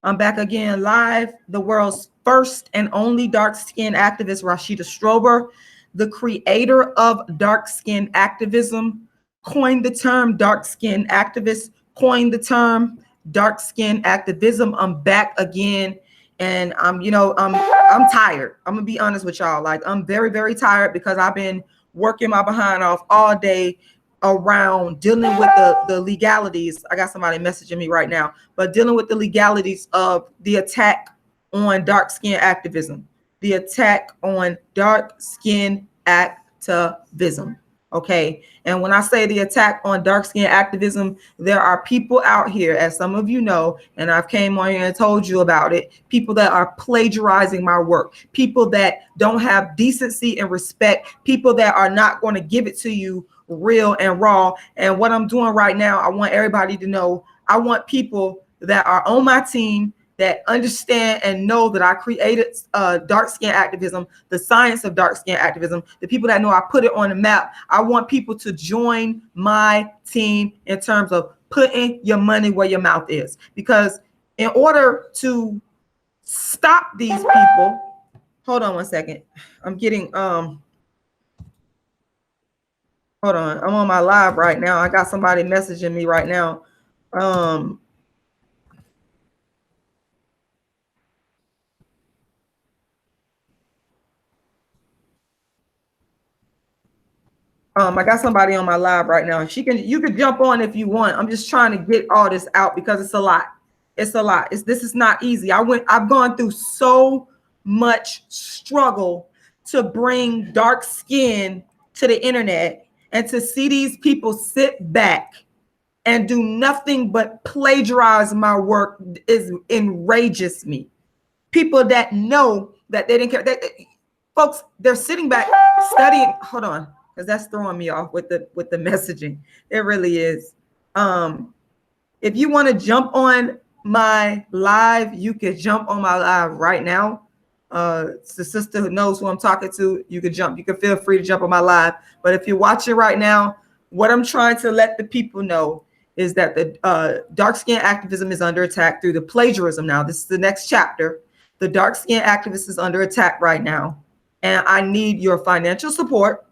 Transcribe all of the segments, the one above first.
I'm back again live. The world's first and only dark-skinned activist, Rashida Strober, the creator of dark-skinned activism, coined the term dark-skinned activist, coined the term dark-skinned activism. I'm back again, and I'm tired. I'm gonna be honest with y'all. Like, I'm very, very tired because I've been working my behind off all day around dealing with the legalities. I got somebody messaging me right now, but dealing with the legalities of the attack on dark skin activism, the attack on dark skin activism. Okay. And when I say the attack on dark skin activism, there are people out here, as some of you know, and I've came on here and told you about it, people that are plagiarizing my work, people that don't have decency and respect, people that are not going to give it to you real and raw. And what I'm doing right now, I want everybody to know, I want people that are on my team that understand and know that I created dark skin activism, the science of dark skin activism, the people that know I put it on the map. I want people to join my team in terms of putting your money where your mouth is, because in order to stop these people, hold on one second. I'm getting hold on, I'm on my live right now. I got somebody messaging me right now. I got somebody on my live right now. You can jump on if you want. I'm just trying to get all this out because it's a lot. It's a lot. This is not easy. I've gone through so much struggle to bring dark skin to the internet, and to see these people sit back and do nothing but plagiarize my work enrages me. People that know that they didn't care. Folks, they're sitting back studying. Hold on, because that's throwing me off with the messaging. It really is. If you want to jump on my live, you can jump on my live right now. It's the sister who knows who I'm talking to. You can jump. You can feel free to jump on my live. But if you're watching right now, what I'm trying to let the people know is that the dark skin activism is under attack through the plagiarism. Now, this is the next chapter. The dark skin activist is under attack right now, and I need your financial support.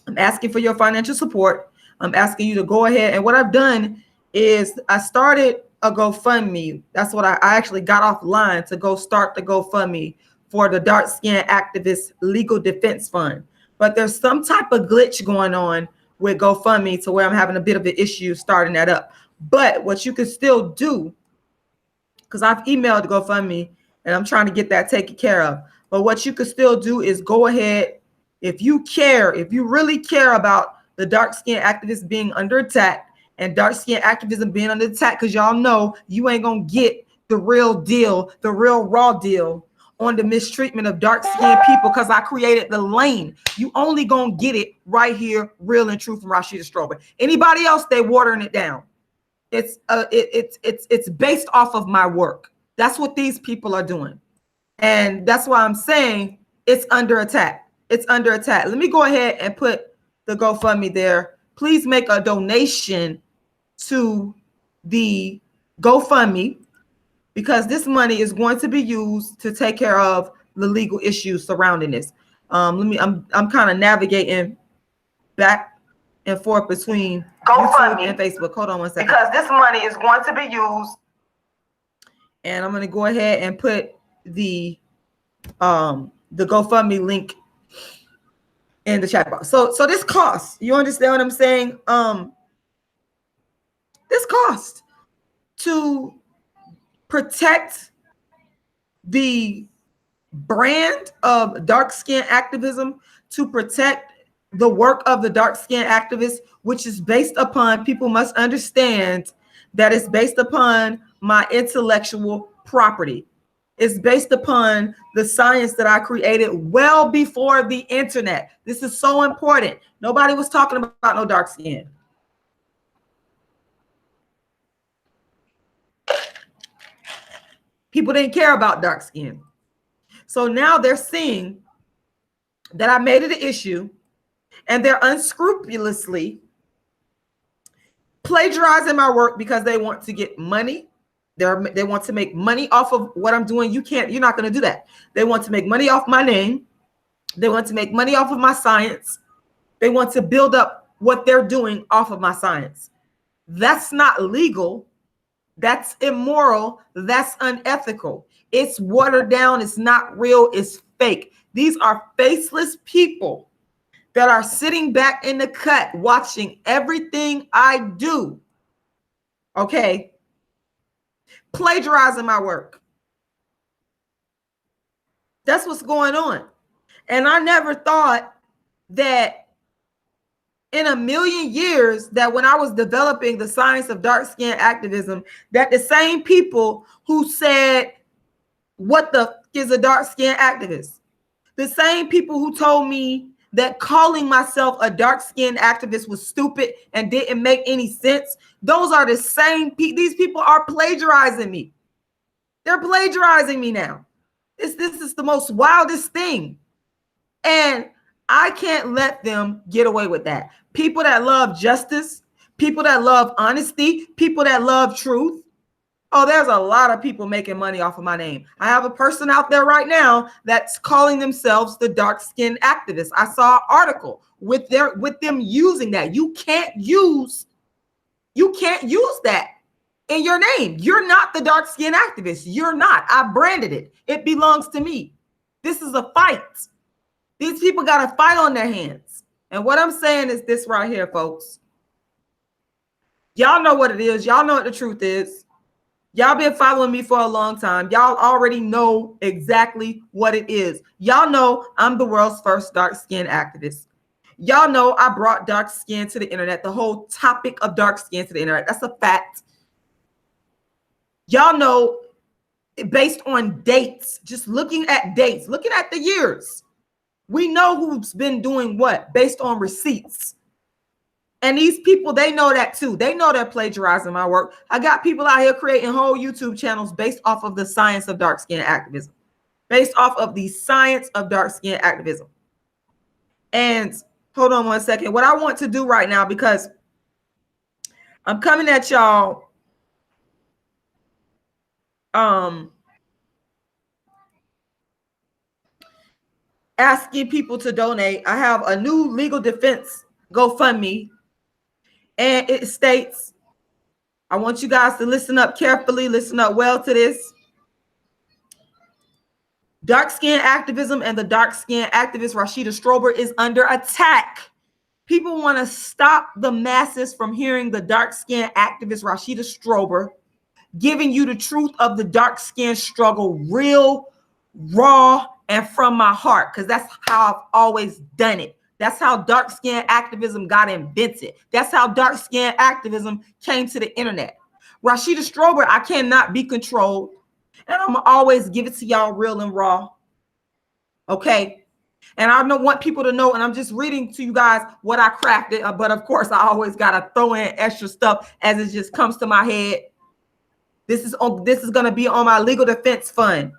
I'm asking for your financial support. I'm asking you to go ahead. And what I've done is I started a GoFundMe. That's what I actually got offline to go start the GoFundMe for the dark skin activist legal defense fund. But there's some type of glitch going on with GoFundMe to where I'm having a bit of an issue starting that up. But what you can still do, because I've emailed GoFundMe and I'm trying to get that taken care of. But what you can still do is go ahead, if you care, if you really care about the dark skin activists being under attack and dark skin activism being under attack, because y'all know you ain't gonna get the real deal, the real raw deal on the mistreatment of dark skinned people, because I created the lane. You only gonna get it right here, real and true, from Rashida Strober. Anybody else, they watering it down. It's based off of my work. That's what these people are doing, and that's why I'm saying it's under attack. It's under attack. Let me go ahead and put the GoFundMe there. Please make a donation to the GoFundMe, because this money is going to be used to take care of the legal issues surrounding this. I'm kind of navigating back and forth between GoFundMe and Facebook. Hold on one second. Because this money is going to be used. And I'm going to go ahead and put the GoFundMe link in the chat box. So this costs, you understand what I'm saying? This cost to protect the brand of dark skin activism, to protect the work of the dark skin activists, which is based upon, people must understand that it's based upon my intellectual property. It's based upon the science that I created well before the internet. This is so important. Nobody was talking about no dark skin. People didn't care about dark skin. So now they're seeing that I made it an issue, and they're unscrupulously plagiarizing my work because they want to get money. They want to make money off of what I'm doing. You're not going to do that. They want to make money off my name. They want to make money off of my science. They want to build up what they're doing off of my science. That's not legal. That's immoral. That's unethical. It's watered down. It's not real. It's fake. These are faceless people that are sitting back in the cut watching everything I do. Okay. Plagiarizing my work. That's what's going on. And I never thought that in a million years that when I was developing the science of dark skin activism, that the same people who said, what the f is a dark skin activist? The same people who told me that calling myself a dark skin activist was stupid and didn't make any sense. Those are the same people. These people are plagiarizing me. They're plagiarizing me now. This is the most wildest thing. And I can't let them get away with that. People that love justice, people that love honesty, people that love truth. Oh, there's a lot of people making money off of my name. I have a person out there right now that's calling themselves the dark skin activist. I saw an article with them using that. You can't use that in your name. You're not the dark skin activist. You're not. I branded it. It belongs to me. This is a fight. These people got a fight on their hands. And what I'm saying is this right here, folks. Y'all know what it is. Y'all know what the truth is. Y'all been following me for a long time. Y'all already know exactly what it is. Y'all know I'm the world's first dark skin activist. Y'all know I brought dark skin to the internet, the whole topic of dark skin to the internet. That's a fact. Y'all know based on dates, just looking at dates, looking at the years. We know who's been doing what based on receipts. And these people, they know that too. They know they're plagiarizing my work. I got people out here creating whole YouTube channels based off of the science of dark skin activism, based off of the science of dark skin activism. And hold on one second. What I want to do right now, because I'm coming at y'all asking people to donate. I have a new legal defense GoFundMe, and it states, I want you guys to listen up carefully, listen up well to this. Dark skin activism and the dark skin activist Rashida Strober is under attack. People want to stop the masses from hearing the dark skin activist Rashida Strober giving you the truth of the dark skin struggle, real, raw, and from my heart, because that's how I've always done it. That's how dark skin activism got invented. That's how dark skin activism came to the internet. Rashida Strober, I cannot be controlled. And I'm going to always give it to y'all real and raw. Okay. And I don't want people to know, and I'm just reading to you guys what I crafted. But of course, I always got to throw in extra stuff as it just comes to my head. This is going to be on my legal defense fund.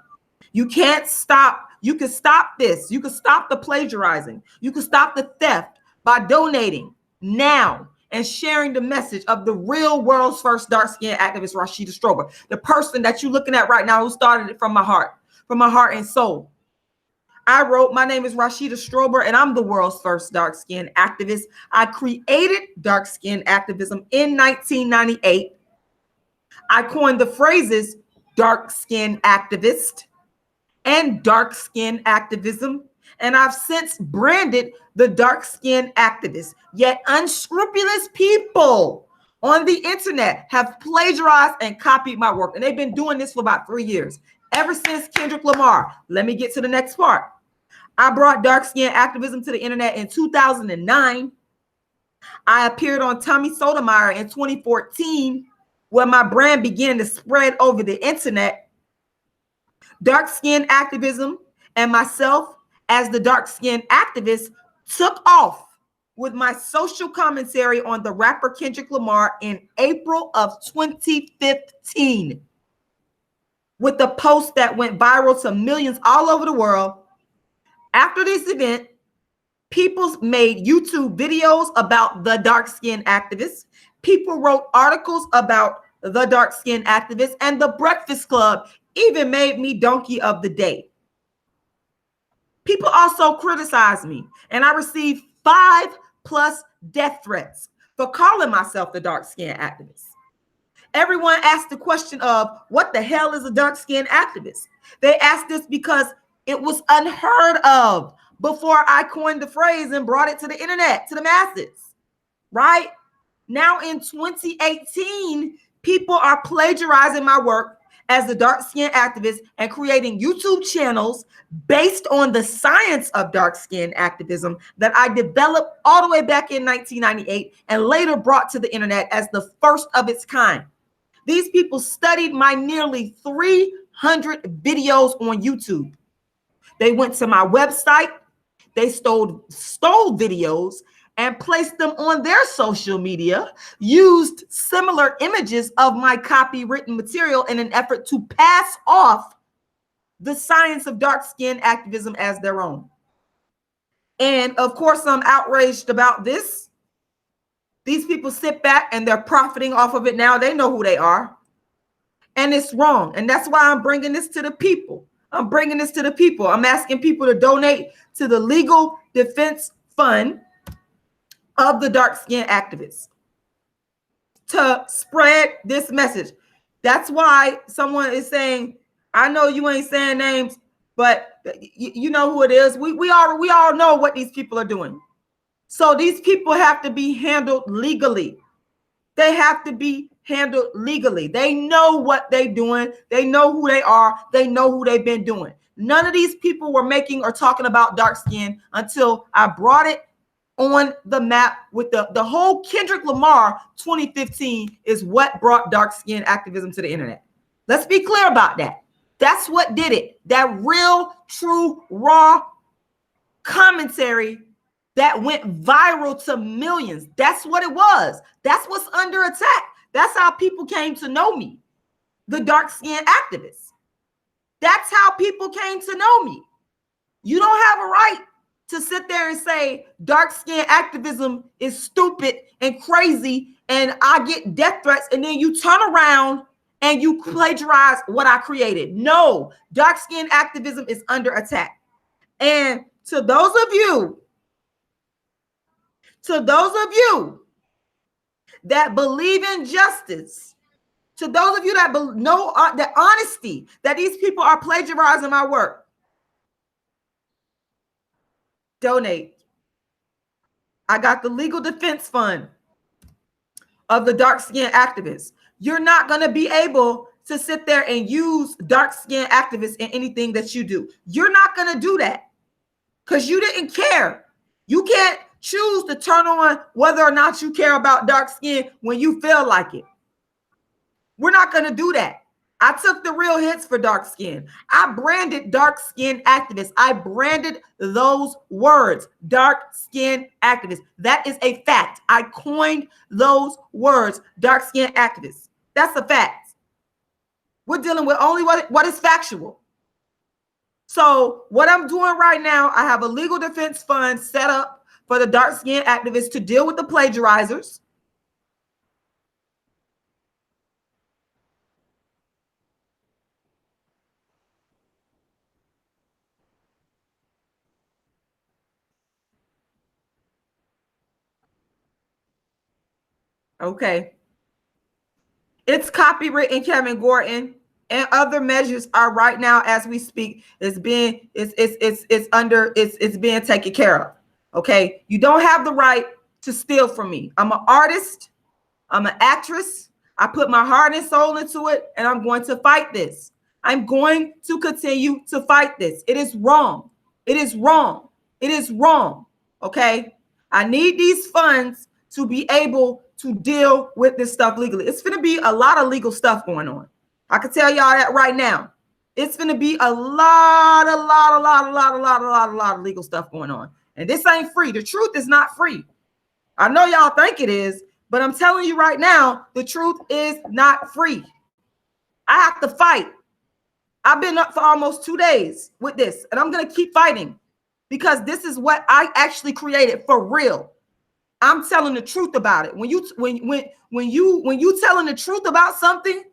You can't stop. You can stop this. You can stop the plagiarizing. You can stop the theft by donating now and sharing the message of the real world's first dark skin activist, Rashida Strober, the person that you're looking at right now who started it from my heart and soul. I wrote, my name is Rashida Strober, and I'm the world's first dark skin activist. I created dark skin activism in 1998. I coined the phrases dark skin activist and dark skin activism, and I've since branded the dark skin activist. Yet unscrupulous people on the internet have plagiarized and copied my work, and they've been doing this for about 3 years, ever since Kendrick Lamar. Let me get to the next part. I brought dark skin activism to the internet in 2009. I appeared on Tommy Sotomayor in 2014, where my brand began to spread over the internet. Dark skin activism and myself as the dark skin activist took off with my social commentary on the rapper Kendrick Lamar in April of 2015, with the post that went viral to millions all over the world. After this event, people made YouTube videos about the dark skin activists. People wrote articles about the dark-skinned activist, and the Breakfast Club even made me donkey of the day. People also criticize me, and I received 5+ death threats for calling myself the dark-skinned activist. Everyone asked the question of, what the hell is a dark-skinned activist? They asked this because it was unheard of before I coined the phrase and brought it to the internet, to the masses, right? Now in 2018, people are plagiarizing my work as the dark-skinned activist and creating YouTube channels based on the science of dark-skinned activism that I developed all the way back in 1998 and later brought to the internet as the first of its kind. These people studied my nearly 300 videos on YouTube. They went to my website, they stole videos and placed them on their social media, used similar images of my copywritten material in an effort to pass off the science of dark-skinned activism as their own. And of course, I'm outraged about this. These people sit back and they're profiting off of it now. They know who they are. And it's wrong. And that's why I'm bringing this to the people. I'm bringing this to the people. I'm asking people to donate to the Legal Defense Fund of the dark-skinned activists to spread this message. That's why someone is saying, I know you ain't saying names, but you know who it is. We all know what these people are doing. So these people have to be handled legally. They have to be handled legally. They know what they're doing. They know who they are. They know who they've been doing. None of these people were making or talking about dark skin until I brought it on the map with the whole Kendrick Lamar 2015 is what brought dark skin activism to the internet. Let's be clear about that. That's what did it. That real, true, raw commentary that went viral to millions. That's what it was. That's what's under attack. That's how people came to know me, the dark-skinned activists. That's how people came to know me. You don't have a right to sit there and say dark-skinned activism is stupid and crazy and I get death threats, and then you turn around and you plagiarize what I created. No, dark-skinned activism is under attack. And to those of you that believe in justice, to those of you that know the honesty that these people are plagiarizing my work, donate. I got the Legal Defense Fund of the dark-skinned activists. You're not going to be able to sit there and use dark-skinned activists in anything that you do. You're not going to do that because you didn't care. You can't choose to turn on whether or not you care about dark skin when you feel like it. We're not going to do that. I took the real hits for dark skin. I branded dark skin activists. I branded those words, dark skin activists. That is a fact. I coined those words, dark skin activists. That's a fact. We're dealing with only what is factual. So what I'm doing right now, I have a legal defense fund set up for the dark-skinned activists to deal with the plagiarizers. Okay. It's copywritten Kevin Gordon, and other measures are right now as we speak. It's being taken care of. Okay, you don't have the right to steal from me. I'm an artist. I'm an actress. I put my heart and soul into it, and I'm going to fight this. I'm going to continue to fight this. It is wrong. It is wrong. It is wrong. Okay, I need these funds to be able to deal with this stuff legally. It's going to be a lot of legal stuff going on. I can tell y'all that right now. It's going to be a lot of legal stuff going on. And this ain't free. The truth is not free. I know y'all think it is, but I'm telling you right now, the truth is not free. I have to fight. I've been up for almost 2 days with this, and I'm going to keep fighting because this is what I actually created for real. I'm telling the truth about it. When you telling the truth about something,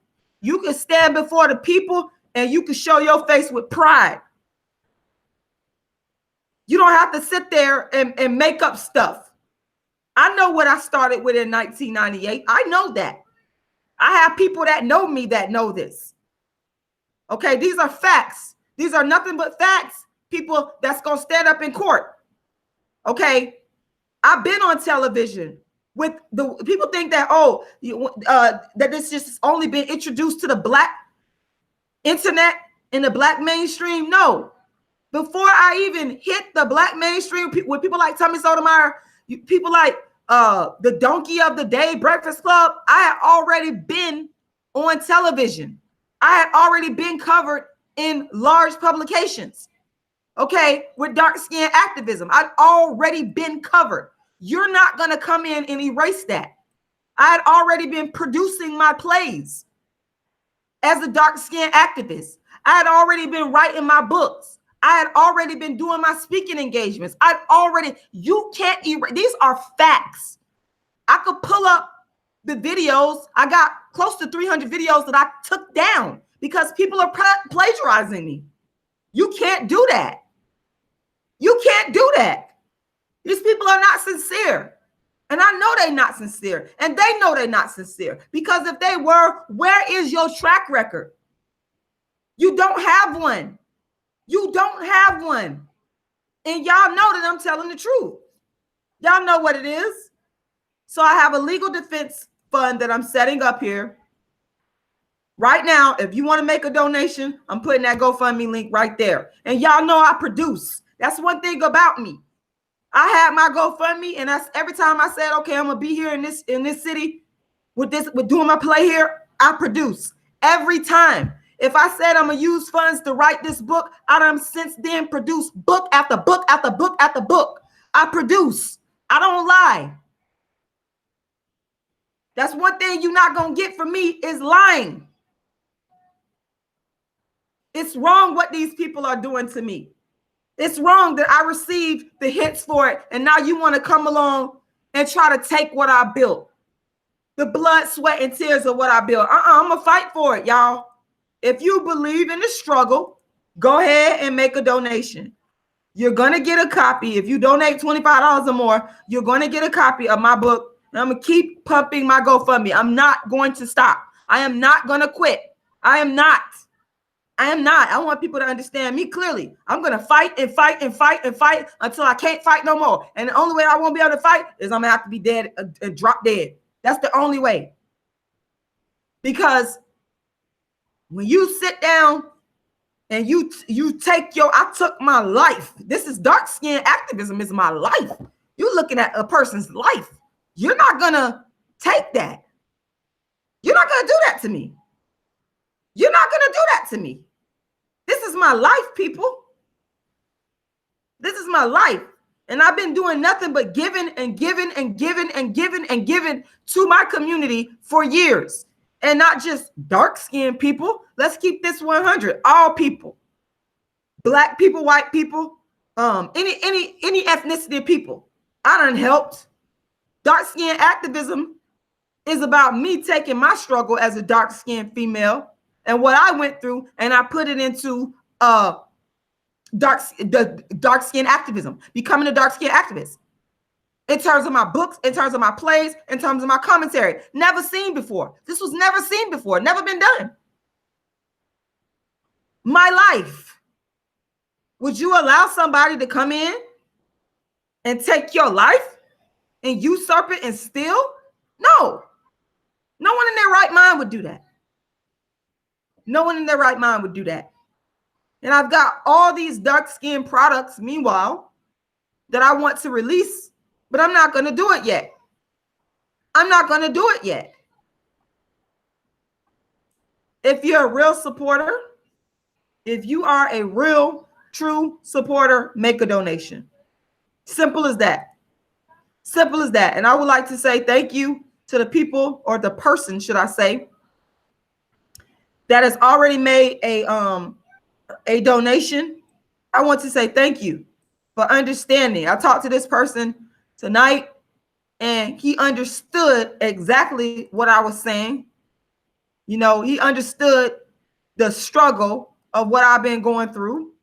you can stand before the people and you can show your face with pride. You don't have to sit there and make up stuff. I know what I started with in 1998. I know that. I have people that know me that know this. Okay, these are facts. These are nothing but facts. People that's going to stand up in court. Okay, I've been on television with the people think that, that this just only been introduced to the Black internet and the Black mainstream. No, before I even hit the Black mainstream with people like Tommy Sotomayor, people like the Donkey of the Day, Breakfast Club, I had already been on television. I had already been covered in large publications. Okay, with dark skin activism, I'd already been covered. You're not going to come in and erase that. I had already been producing my plays as a dark skin activist. I had already been writing my books. I had already been doing my speaking engagements. You can't erase. These are facts. I could pull up the videos. I got close to 300 videos that I took down because people are plagiarizing me. You can't do that. You can't do that. These people are not sincere. And I know they're not sincere. And they know they're not sincere. Because if they were, where is your track record? You don't have one. You don't have one. And y'all know that I'm telling the truth. Y'all know what it is. So I have a legal defense fund that I'm setting up here. Right now, if you want to make a donation, I'm putting that GoFundMe link right there. And y'all know I produce. That's one thing about me. I had my GoFundMe, and that's every time I said, okay, I'm gonna be here in this city with doing my play here, I produce. Every time. If I said I'm gonna use funds to write this book, I done since then produced book after book after book after book. I produce. I don't lie. That's one thing you're not gonna get from me is lying. It's wrong what these people are doing to me. It's wrong that I received the hits for it, and now you want to come along and try to take what I built. The blood, sweat, and tears of what I built. I'm going to fight for it, y'all. If you believe in the struggle, go ahead and make a donation. You're going to get a copy. If you donate $25 or more, you're going to get a copy of my book. And I'm going to keep pumping my GoFundMe. I'm not going to stop. I am not going to quit. I am not. I want people to understand me clearly. I'm going to fight and fight and fight and fight until I can't fight no more. And the only way I won't be able to fight is I'm going to have to be dead and drop dead. That's the only way. Because when you sit down and you take I took my life. This is dark skin activism is my life. You're looking at a person's life. You're not going to take that. You're not going to do that to me. You're not going to do that to me. This is my life, people. This is my life. And I've been doing nothing but giving and giving and giving and giving and giving to my community for years. And not just dark-skinned people. Let's keep this 100. All people. Black people, white people, any ethnicity of people. I done helped. Dark-skinned activism is about me taking my struggle as a dark-skinned female and what I went through, and I put it into dark skin activism, becoming a dark skin activist. In terms of my books, in terms of my plays, in terms of my commentary, never seen before. This was never seen before, never been done. My life. Would you allow somebody to come in and take your life and usurp it and steal? No. No one in their right mind would do that. No one in their right mind would do that. And I've got all these dark skin products, meanwhile, that I want to release, but I'm not going to do it yet. I'm not going to do it yet. If you're a real supporter, if you are a real, true supporter, make a donation. Simple as that. Simple as that. And I would like to say thank you to the people, or the person, should I say, that has already made a donation. I want to say thank you for understanding. I talked to this person tonight, and he understood exactly what I was saying. You know, he understood the struggle of what I've been going through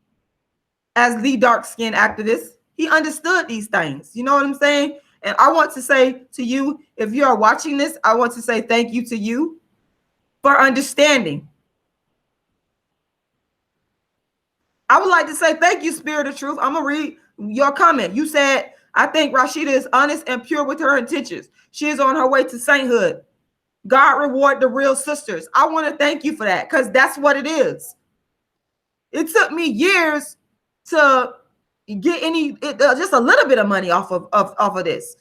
as the dark-skinned activist. He understood these things. You know what I'm saying? And I want to say to you, if you are watching this, I want to say thank you to you for understanding. I would like to say thank you, Spirit of Truth. I'm going to read your comment. You said, I think Rashida is honest and pure with her intentions. She is on her way to sainthood. God reward the real sisters. I want to thank you for that, because that's what it is. It took me years to get just a little bit of money off of this.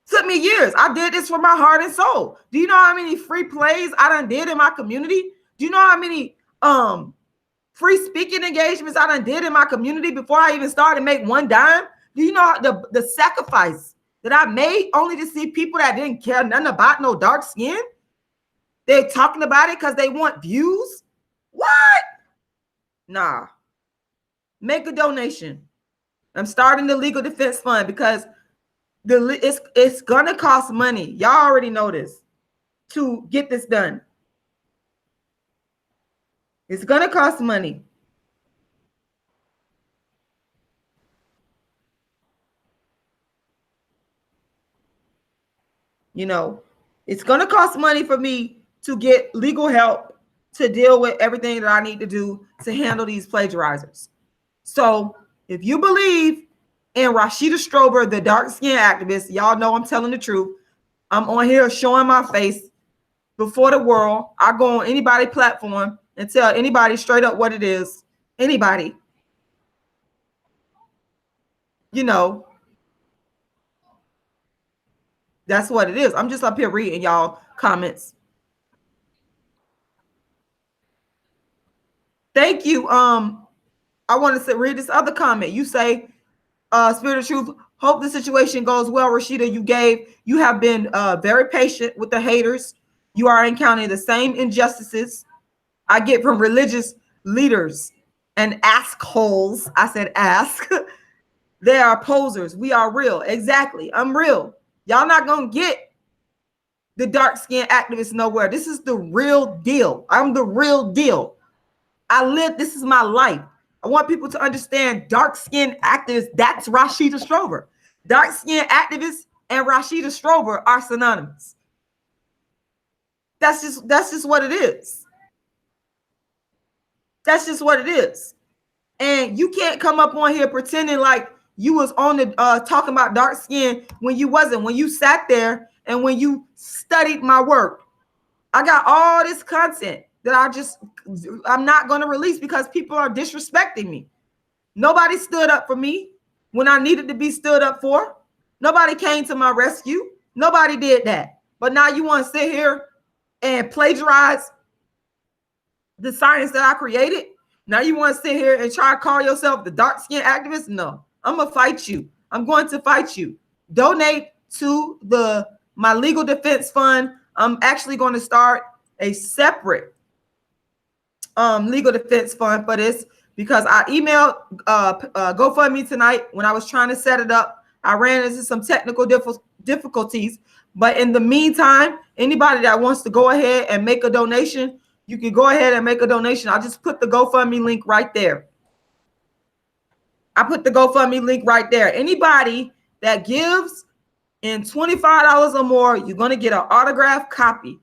It took me years. I did this for my heart and soul. Do you know how many free plays I done did in my community? Do you know how many free speaking engagements I done did in my community before I even started to make one dime? Do you know the sacrifice that I made only to see people that didn't care nothing about no dark skin? They're talking about it because they want views? What? Nah. Make a donation. I'm starting the legal defense fund because it's gonna cost money. Y'all already know this to get this done. It's gonna cost money. You know, it's gonna cost money for me to get legal help to deal with everything that I need to do to handle these plagiarizers. So if you believe in Rashida Strober, the dark skin activist, y'all know I'm telling the truth. I'm on here showing my face before the world. I go on anybody's platform and tell anybody straight up what it is. Anybody. You know, that's what it is. I'm just up here reading y'all comments. Thank you. I want to read this other comment. You say, Spirit of Truth, hope the situation goes well. Rashida, you have been very patient with the haters. You are encountering the same injustices I get from religious leaders and assholes. I said ask. They are posers. We are real. Exactly. I'm real. Y'all not gonna get the dark skinned activists nowhere. This is the real deal. I'm the real deal. I live. This is my life. I want people to understand dark-skinned activists. That's Rashida Strober. Dark-skinned activists and Rashida Strober are synonymous. That's just what it is. That's just what it is. And you can't come up on here pretending like you was on the talking about dark skin when you wasn't. When you sat there and when you studied my work, I got all this content that I'm not going to release because people are disrespecting me. Nobody stood up for me when I needed to be stood up for. Nobody came to my rescue. Nobody did that. But now you want to sit here and plagiarize the science that I created? Now you want to sit here and try to call yourself the dark-skinned activist? No, I'm going to fight you. I'm going to fight you. Donate to my legal defense fund. I'm actually going to start a separate legal defense fund for this because I emailed GoFundMe tonight when I was trying to set it up. I ran into some technical difficulties, but in the meantime, anybody that wants to go ahead and make a donation, you can go ahead and make a donation. I just put the GoFundMe link right there. I put the GoFundMe link right there. Anybody that gives in $25 or more, you're going to get an autographed copy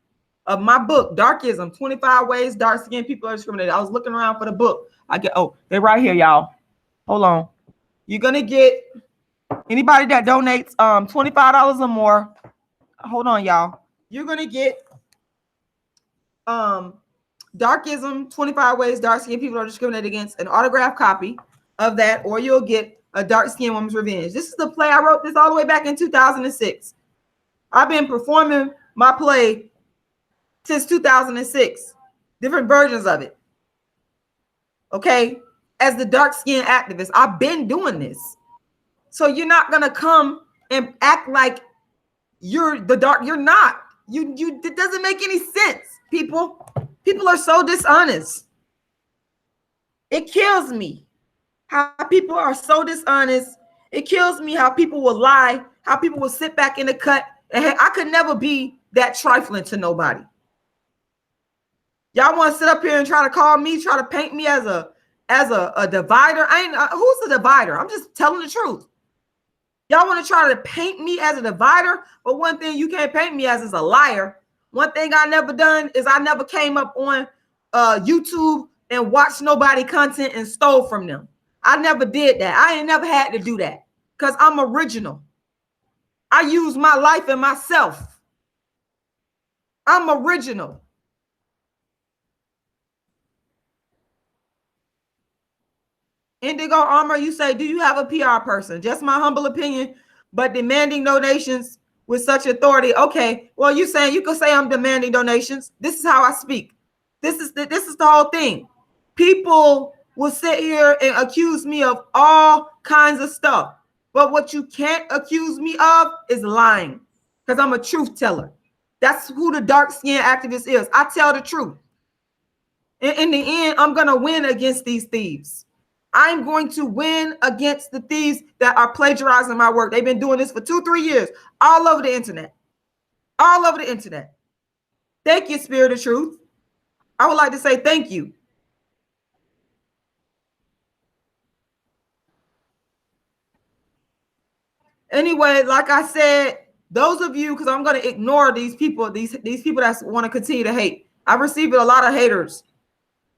of my book, Darkism, 25 Ways Dark-Skinned People Are Discriminated. I was looking around for the book. They're right here, y'all. Hold on. You're going to get anybody that donates $25 or more. Hold on, y'all. You're going to get Darkism, 25 Ways Dark-Skinned People Are Discriminated Against, an autographed copy of that, or you'll get A Dark-Skinned Woman's Revenge. This is the play. I wrote this all the way back in 2006. I've been performing my play since 2006, different versions of it. Okay, as the dark-skinned activist, I've been doing this. So you're not gonna come and act like you're the dark. You're not. It doesn't make any sense, people. People are so dishonest. It kills me how people are so dishonest. It kills me how people will lie, how people will sit back in the cut And I could never be that trifling to nobody. Y'all want to sit up here and try to call me, try to paint me as a divider? I ain't who's the divider? I'm just telling the truth. Y'all want to try to paint me as a divider, but one thing you can't paint me as is a liar. One thing I never done is I never came up on YouTube and watched nobody content and stole from them. I never did that. I ain't never had to do that because I'm original. I use my life and myself. I'm original. Indigo Armor, you say, do you have a PR person? Just my humble opinion, but demanding donations with such authority. Okay, well, you saying you could say I'm demanding donations. This is how I speak. This is the whole thing. People will sit here and accuse me of all kinds of stuff, but what you can't accuse me of is lying, because I'm a truth teller. That's who the dark-skinned activist is. I tell the truth. In the end, I'm gonna win against these thieves. I'm going to win against the thieves that are plagiarizing my work. They've been doing this for 2-3 years, all over the internet. All over the internet. Thank you, Spirit of Truth. I would like to say thank you. Anyway, like I said, those of you, because I'm going to ignore these people, these people that want to continue to hate. I've received a lot of haters.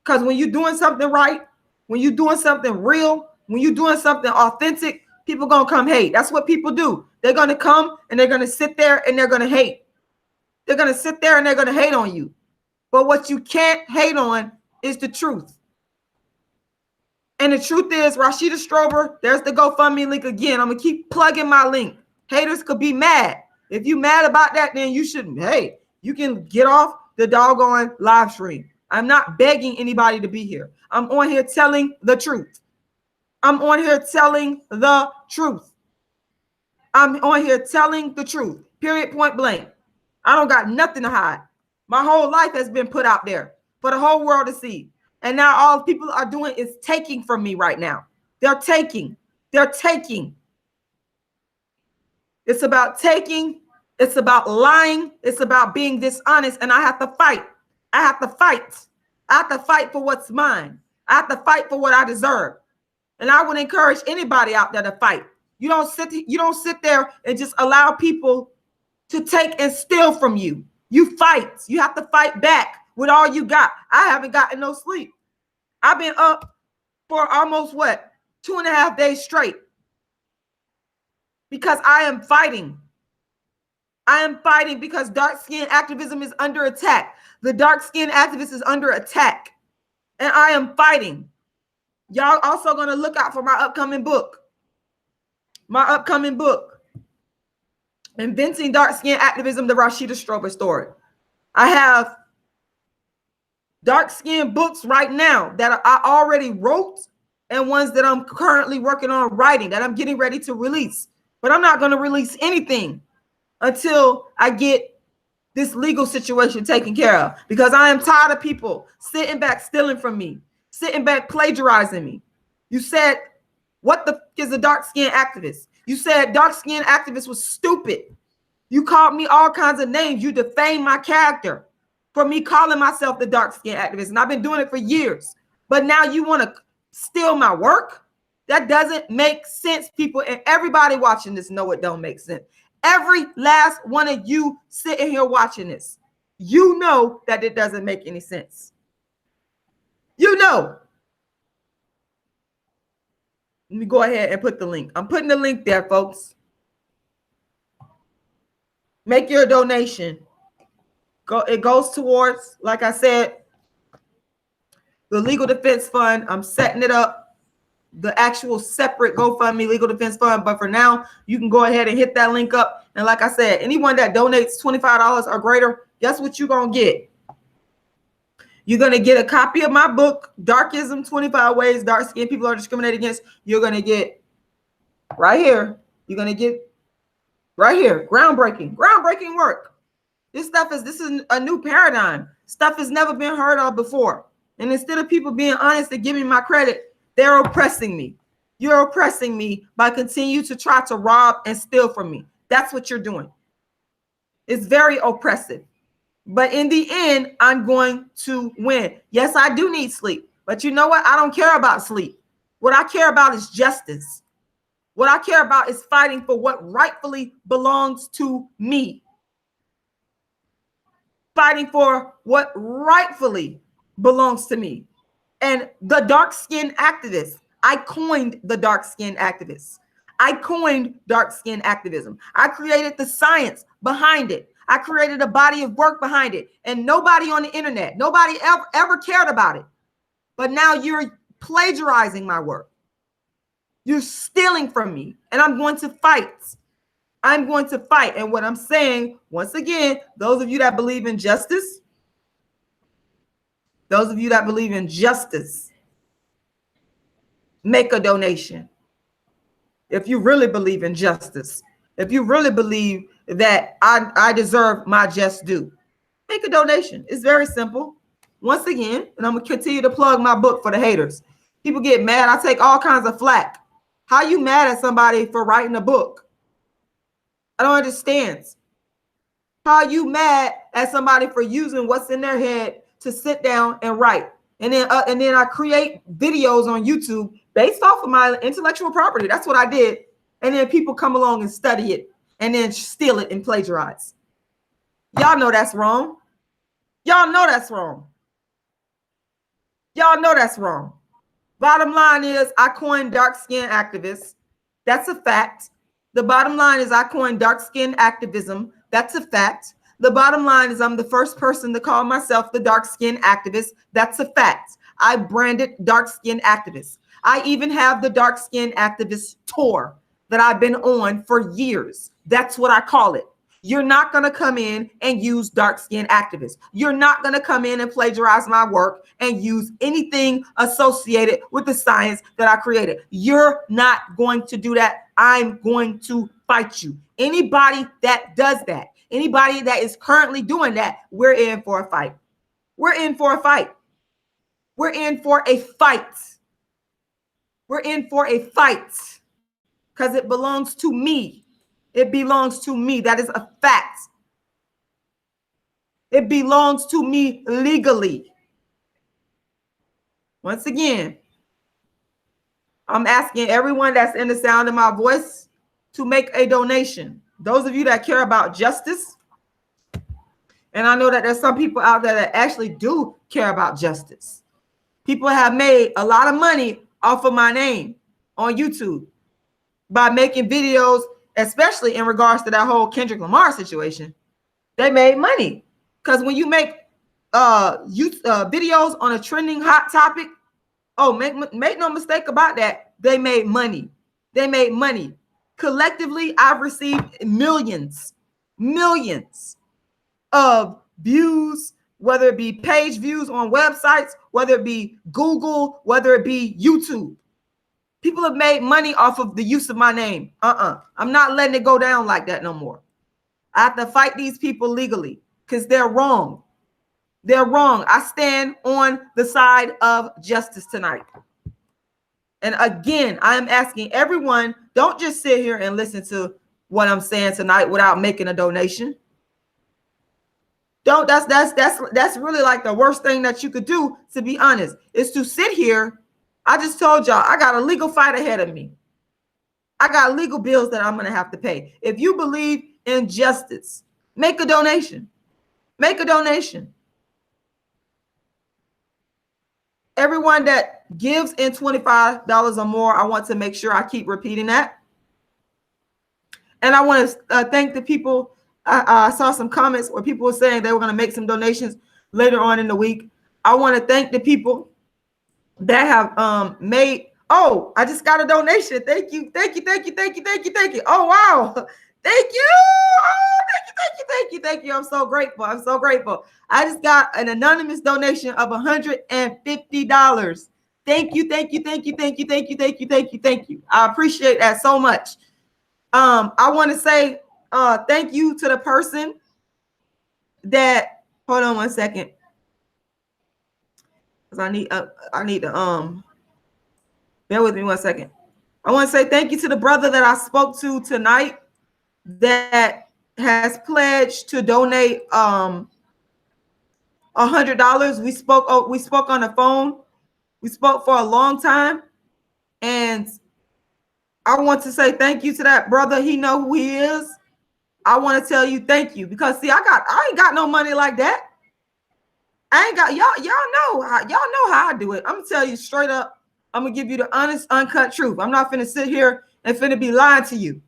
Because when you're doing something right, when you're doing something real, when you're doing something authentic, people going to come hate. That's what people do. They're going to come and they're going to sit there and they're going to hate. They're going to sit there and they're going to hate on you. But what you can't hate on is the truth. And the truth is, Rashida Strober, there's the GoFundMe link again. I'm going to keep plugging my link. Haters could be mad. If you mad about that, then you shouldn't. Hey, you can get off the doggone live stream. I'm not begging anybody to be here. I'm on here telling the truth. I'm on here telling the truth. I'm on here telling the truth. Period, point blank. I don't got nothing to hide. My whole life has been put out there for the whole world to see. And now all people are doing is taking from me right now. They're taking. They're taking. It's about taking. It's about lying. It's about being dishonest. And I have to fight. I have to fight. I have to fight for what's mine. I have to fight for what I deserve. And I would encourage anybody out there to fight. You don't sit there and just allow people to take and steal from you. You fight. You have to fight back with all you got. I haven't gotten no sleep. I've been up for almost 2.5 days straight because I am fighting. I am fighting because dark-skinned activism is under attack. The dark-skinned activist is under attack. And I am fighting. Y'all also going to look out for my upcoming book. My upcoming book. Inventing Dark-Skinned Activism, the Rashida Strober story. I have dark-skinned books right now that I already wrote and ones that I'm currently working on writing that I'm getting ready to release. But I'm not going to release anything until I get this legal situation taken care of, because I am tired of people sitting back stealing from me, sitting back plagiarizing me. You said, what the f is a dark-skinned activist? You said dark-skinned activist was stupid. You called me all kinds of names. You defamed my character for me calling myself the dark-skinned activist. And I've been doing it for years. But now you want to steal my work? That doesn't make sense, people. And everybody watching this know it don't make sense. Every last one of you sitting here watching this, you know that it doesn't make any sense. You know. Let me go ahead and put the link. I'm putting the link there, folks. Make your donation. It goes towards, like I said, the legal defense fund. I'm setting it up. The actual separate GoFundMe legal defense fund. But for now, you can go ahead and hit that link up. And like I said, anyone that donates $25 or greater, guess what you're going to get? You're going to get a copy of my book, Darkism, 25 Ways Dark-Skinned People Are Discriminated Against. You're going to get right here. You're going to get right here. Groundbreaking work. This is a new paradigm. Stuff has never been heard of before. And instead of people being honest and giving me my credit, they're oppressing me. You're oppressing me by continuing to try to rob and steal from me. That's what you're doing. It's very oppressive. But in the end, I'm going to win. Yes, I do need sleep. But you know what? I don't care about sleep. What I care about is justice. What I care about is fighting for what rightfully belongs to me. Fighting for what rightfully belongs to me. And the dark-skinned activist, I coined the dark-skinned activists. I coined dark-skinned activism. I created the science behind it. I created a body of work behind it. And nobody on the internet, nobody ever cared about it. But now you're plagiarizing my work. You're stealing from me. And I'm going to fight. I'm going to fight. And what I'm saying, once again, those of you that believe in justice, make a donation. If you really believe in justice, if you really believe that I deserve my just due, make a donation. It's very simple. Once again, and I'm going to continue to plug my book for the haters. People get mad. I take all kinds of flack. How you mad at somebody for writing a book? I don't understand. How you mad at somebody for using what's in their head to sit down and write? And then I create videos on YouTube based off of my intellectual property. That's what I did. And then people come along and study it and then steal it and plagiarize. Y'all know that's wrong. Y'all know that's wrong. Y'all know that's wrong. Bottom line is I coined dark-skinned activists. That's a fact. The bottom line is I coined dark-skinned activism. That's a fact. The bottom line is I'm the first person to call myself the dark-skinned activist. That's a fact. I branded dark-skinned activists. I even have the dark-skinned activist tour that I've been on for years. That's what I call it. You're not going to come in and use dark-skinned activists. You're not going to come in and plagiarize my work and use anything associated with the science that I created. You're not going to do that. I'm going to fight you. Anybody that does that, anybody that is currently doing that, we're in for a fight. We're in for a fight. We're in for a fight. We're in for a fight because it belongs to me. It belongs to me. That is a fact. It belongs to me legally. Once again, I'm asking everyone that's in the sound of my voice to make a donation. Those of you that care about justice, and I know that there's some people out there that actually do care about justice. People have made a lot of money off of my name on YouTube by making videos, especially in regards to that whole Kendrick Lamar situation. They made money because when you make videos on a trending hot topic, oh, make no mistake about that, they made money. They made money. Collectively, I've received millions of views, whether it be page views on websites, whether it be Google, whether it be YouTube. People have made money off of the use of my name. I'm not letting it go down like that no more. I have to fight these people legally because they're wrong. They're wrong. I stand on the side of justice tonight. And again, I am asking everyone, don't just sit here and listen to what I'm saying tonight without making a donation. Don't. That's really like the worst thing that you could do, to be honest, is to sit here. I just told y'all I got a legal fight ahead of me. I got legal bills that I'm going to have to pay. If you believe in justice, make a donation. Make a donation. Everyone that gives in $25 or more, I want to make sure I keep repeating that. And I want to thank the people. I saw some comments where people were saying they were going to make some donations later on in the week. I want to thank the people that have made. Oh, I just got a donation. Thank you. Thank you. Thank you. Thank you. Thank you. Thank you. Oh, wow. Thank you. Oh, thank you. Thank you. Thank you. Thank you. I'm so grateful. I'm so grateful. I just got an anonymous donation of $150. Thank you. Thank you. Thank you. Thank you. Thank you. Thank you. Thank you. Thank you. I appreciate that so much. I want to say thank you to the person that, hold on one second. Because I need to bear with me one second. I want to say thank you to the brother that I spoke to tonight that has pledged to donate $100. We spoke on the phone. We spoke for a long time, and I want to say thank you to that brother. He know who he is. I want to tell you thank you, because see, I ain't got no money like that. I ain't got y'all know how I do it. I'm gonna tell you straight up. I'm gonna give you the honest, uncut truth. I'm not finna sit here and finna be lying to you.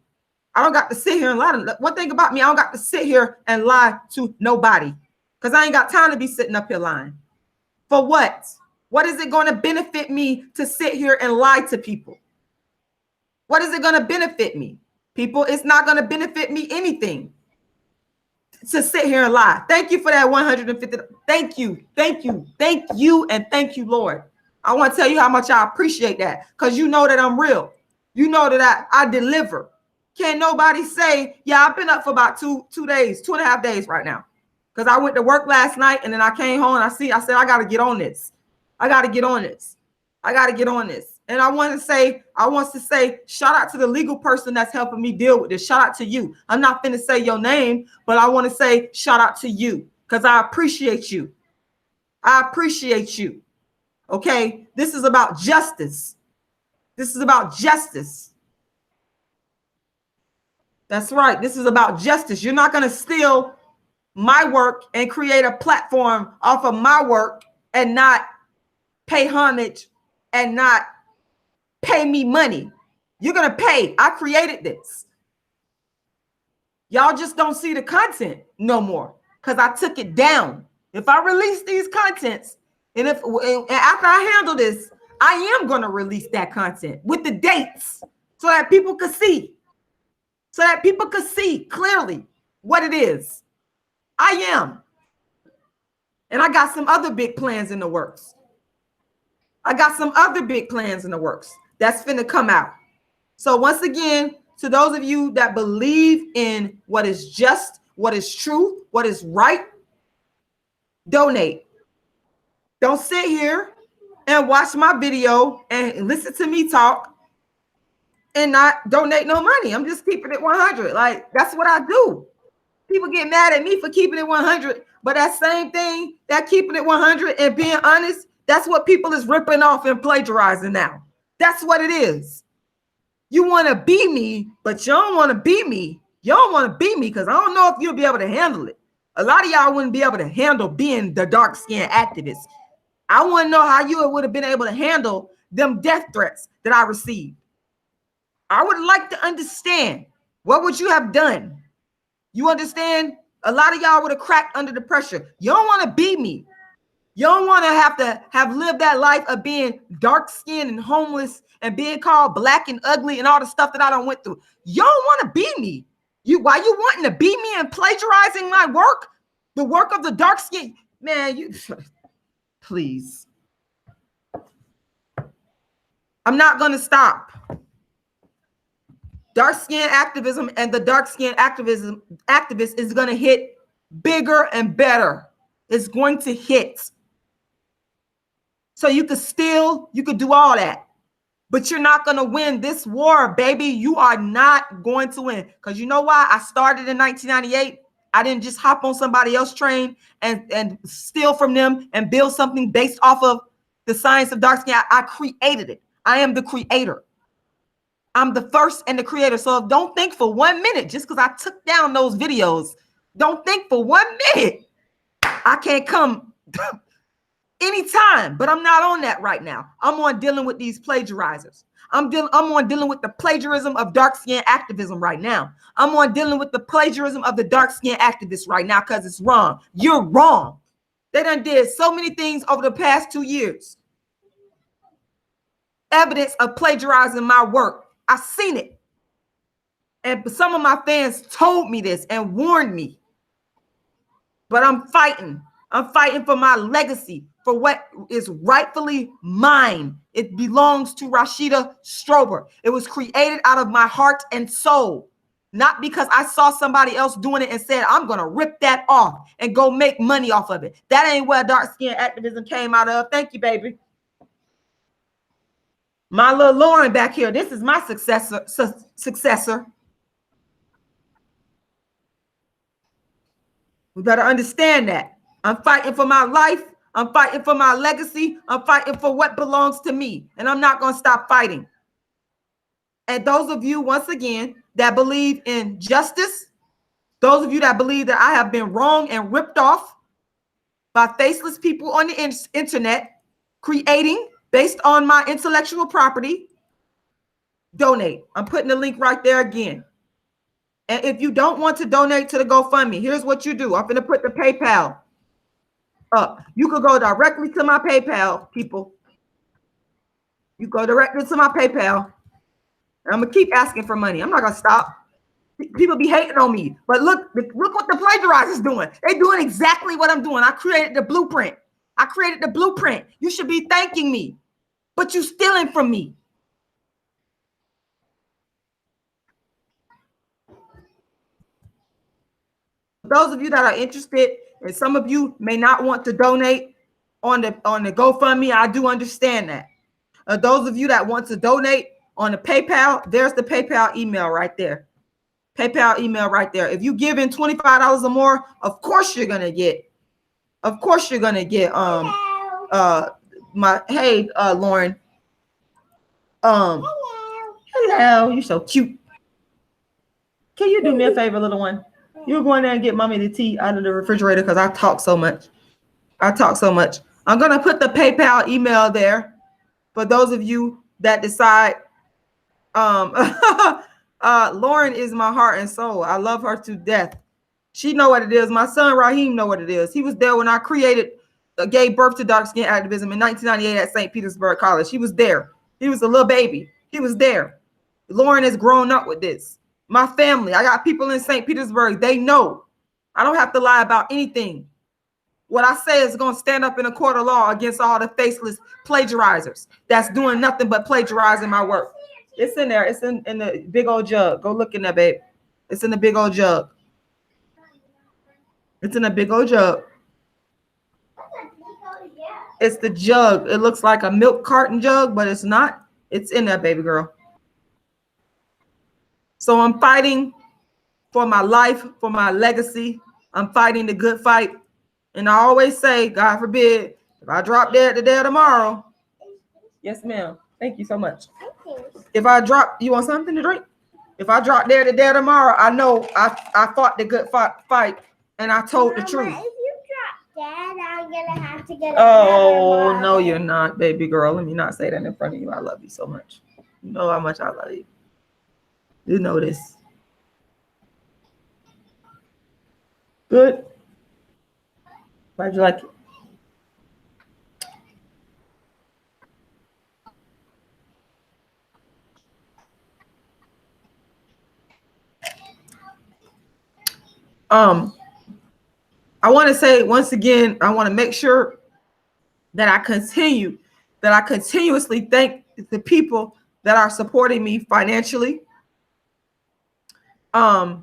I don't got to sit here and lie. One thing about me, I don't got to sit here and lie to nobody, because I ain't got time to be sitting up here lying. For what? What is it going to benefit me to sit here and lie to people? What is it going to benefit me? People, it's not going to benefit me anything to sit here and lie. Thank you for that 150. Thank you, and thank you, Lord. I want to tell you how much I appreciate that, because you know that I'm real. You know that I deliver. Can't nobody say, yeah, I've been up for about 2.5 days right now, because I went to work last night and then I came home and I said, I got to get on this. I got to get on this. And I want to say, shout out to the legal person that's helping me deal with this. Shout out to you. I'm not going to say your name, but I want to say shout out to you, because I appreciate you. Okay. This is about justice. That's right. This is about justice. You're not going to steal my work and create a platform off of my work and not pay homage and not pay me money. You're going to pay. I created this. Y'all just don't see the content no more, because I took it down. If I release these contents, and after I handle this, I am going to release that content with the dates so that people could see. Clearly what it is. I am. And I got some other big plans in the works. That's finna come out. So once again, to those of you that believe in what is just, what is true, what is right, donate. Don't sit here and watch my video and listen to me talk and not donate no money. I'm just keeping it 100. Like, that's what I do. People get mad at me for keeping it 100, but that same thing, that keeping it 100 and being honest, that's what people is ripping off and plagiarizing now. That's what it is. You want to be me, but you don't want to be me. You don't want to be me, because I don't know if you'll be able to handle it. A lot of y'all wouldn't be able to handle being the dark-skinned activist. I want to know how you would have been able to handle them death threats that I received. I would like to understand, what would you have done? You understand? A lot of y'all would have cracked under the pressure. You don't want to be me. You don't want to have lived that life of being dark-skinned and homeless and being called black and ugly and all the stuff that I done went through. You don't want to be me. Why you wanting to be me and plagiarizing my work? The work of the dark-skinned man, please. I'm not going to stop. Dark-skinned activism and the dark-skinned activist is going to hit bigger and better. It's going to hit. So you could do all that, but you're not going to win this war, baby. You are not going to win. Because you know why? I started in 1998. I didn't just hop on somebody else's train and steal from them and build something based off of the science of dark skin. I created it. I am the creator. I'm the first and the creator. So don't think for 1 minute, just because I took down those videos, don't think for 1 minute I can't come anytime. But I'm not on that right now. I'm on dealing with these plagiarizers. I'm on dealing with the plagiarism of dark skin activism right now. I'm on dealing with the plagiarism of the dark skin activists right now, because it's wrong. You're wrong. They done did so many things over the past 2 years. Evidence of plagiarizing my work. I seen it. And some of my fans told me this and warned me. But I'm fighting. I'm fighting for my legacy, for what is rightfully mine. It belongs to Rashida Strober. It was created out of my heart and soul, not because I saw somebody else doing it and said, I'm going to rip that off and go make money off of it. That ain't where dark skin activism came out of. Thank you, baby. My little Lauren back here. This is my successor. We better understand that. I'm fighting for my life. I'm fighting for my legacy. I'm fighting for what belongs to me. And I'm not going to stop fighting. And those of you, once again, that believe in justice, those of you that believe that I have been wrong and ripped off by faceless people on the internet, creating based on my intellectual property, donate. I'm putting the link right there again. And if you don't want to donate to the GoFundMe, here's what you do. I'm going to put the PayPal up. You could go directly to my PayPal, people. You go directly to my PayPal. I'm going to keep asking for money. I'm not going to stop. People be hating on me. But look what the plagiarizers doing. They're doing exactly what I'm doing. I created the blueprint. I created the blueprint. You should be thanking me. But you stealing from me. Those of you that are interested, and some of you may not want to donate on the GoFundMe, I do understand that. Those of you that want to donate on the PayPal, there's the PayPal email right there. PayPal email right there. If you give in $25 or more, of course you're gonna get. Of course you're gonna get. Lauren. Hello. You're so cute. Can you do me a favor, little one? You're going there and get mommy the tea out of the refrigerator because I talk so much. I'm gonna put the PayPal email there for those of you that decide. Lauren is my heart and soul. I love her to death. She know what it is. My son Raheem know what it is. He was there when I gave birth to dark skin activism in 1998 at St. Petersburg College. He was there. He was a little baby. He was there. Lauren has grown up with this. My family, I got people in St. Petersburg. They know. I don't have to lie about anything. What I say is going to stand up in a court of law against all the faceless plagiarizers that's doing nothing but plagiarizing my work. It's in there. It's in the big old jug. Go look in there, babe. It's in the big old jug. It's in a big old jug. It's the jug. It looks like a milk carton jug, but it's not. It's in there, baby girl. So I'm fighting for my life, for my legacy. I'm fighting the good fight. And I always say, God forbid, if I drop dead today or tomorrow. Yes, ma'am. Thank you so much. If I drop, you want something to drink? If I drop dead today or tomorrow, I know I fought the good fight and I told the truth. If you drop dead, I'm going to have to get Oh, no, you're not, baby girl. Let me not say that in front of you. I love you so much. You know how much I love you. You know this. Good. How'd you like it? I want to say once again, I want to make sure that I continuously thank the people that are supporting me financially. I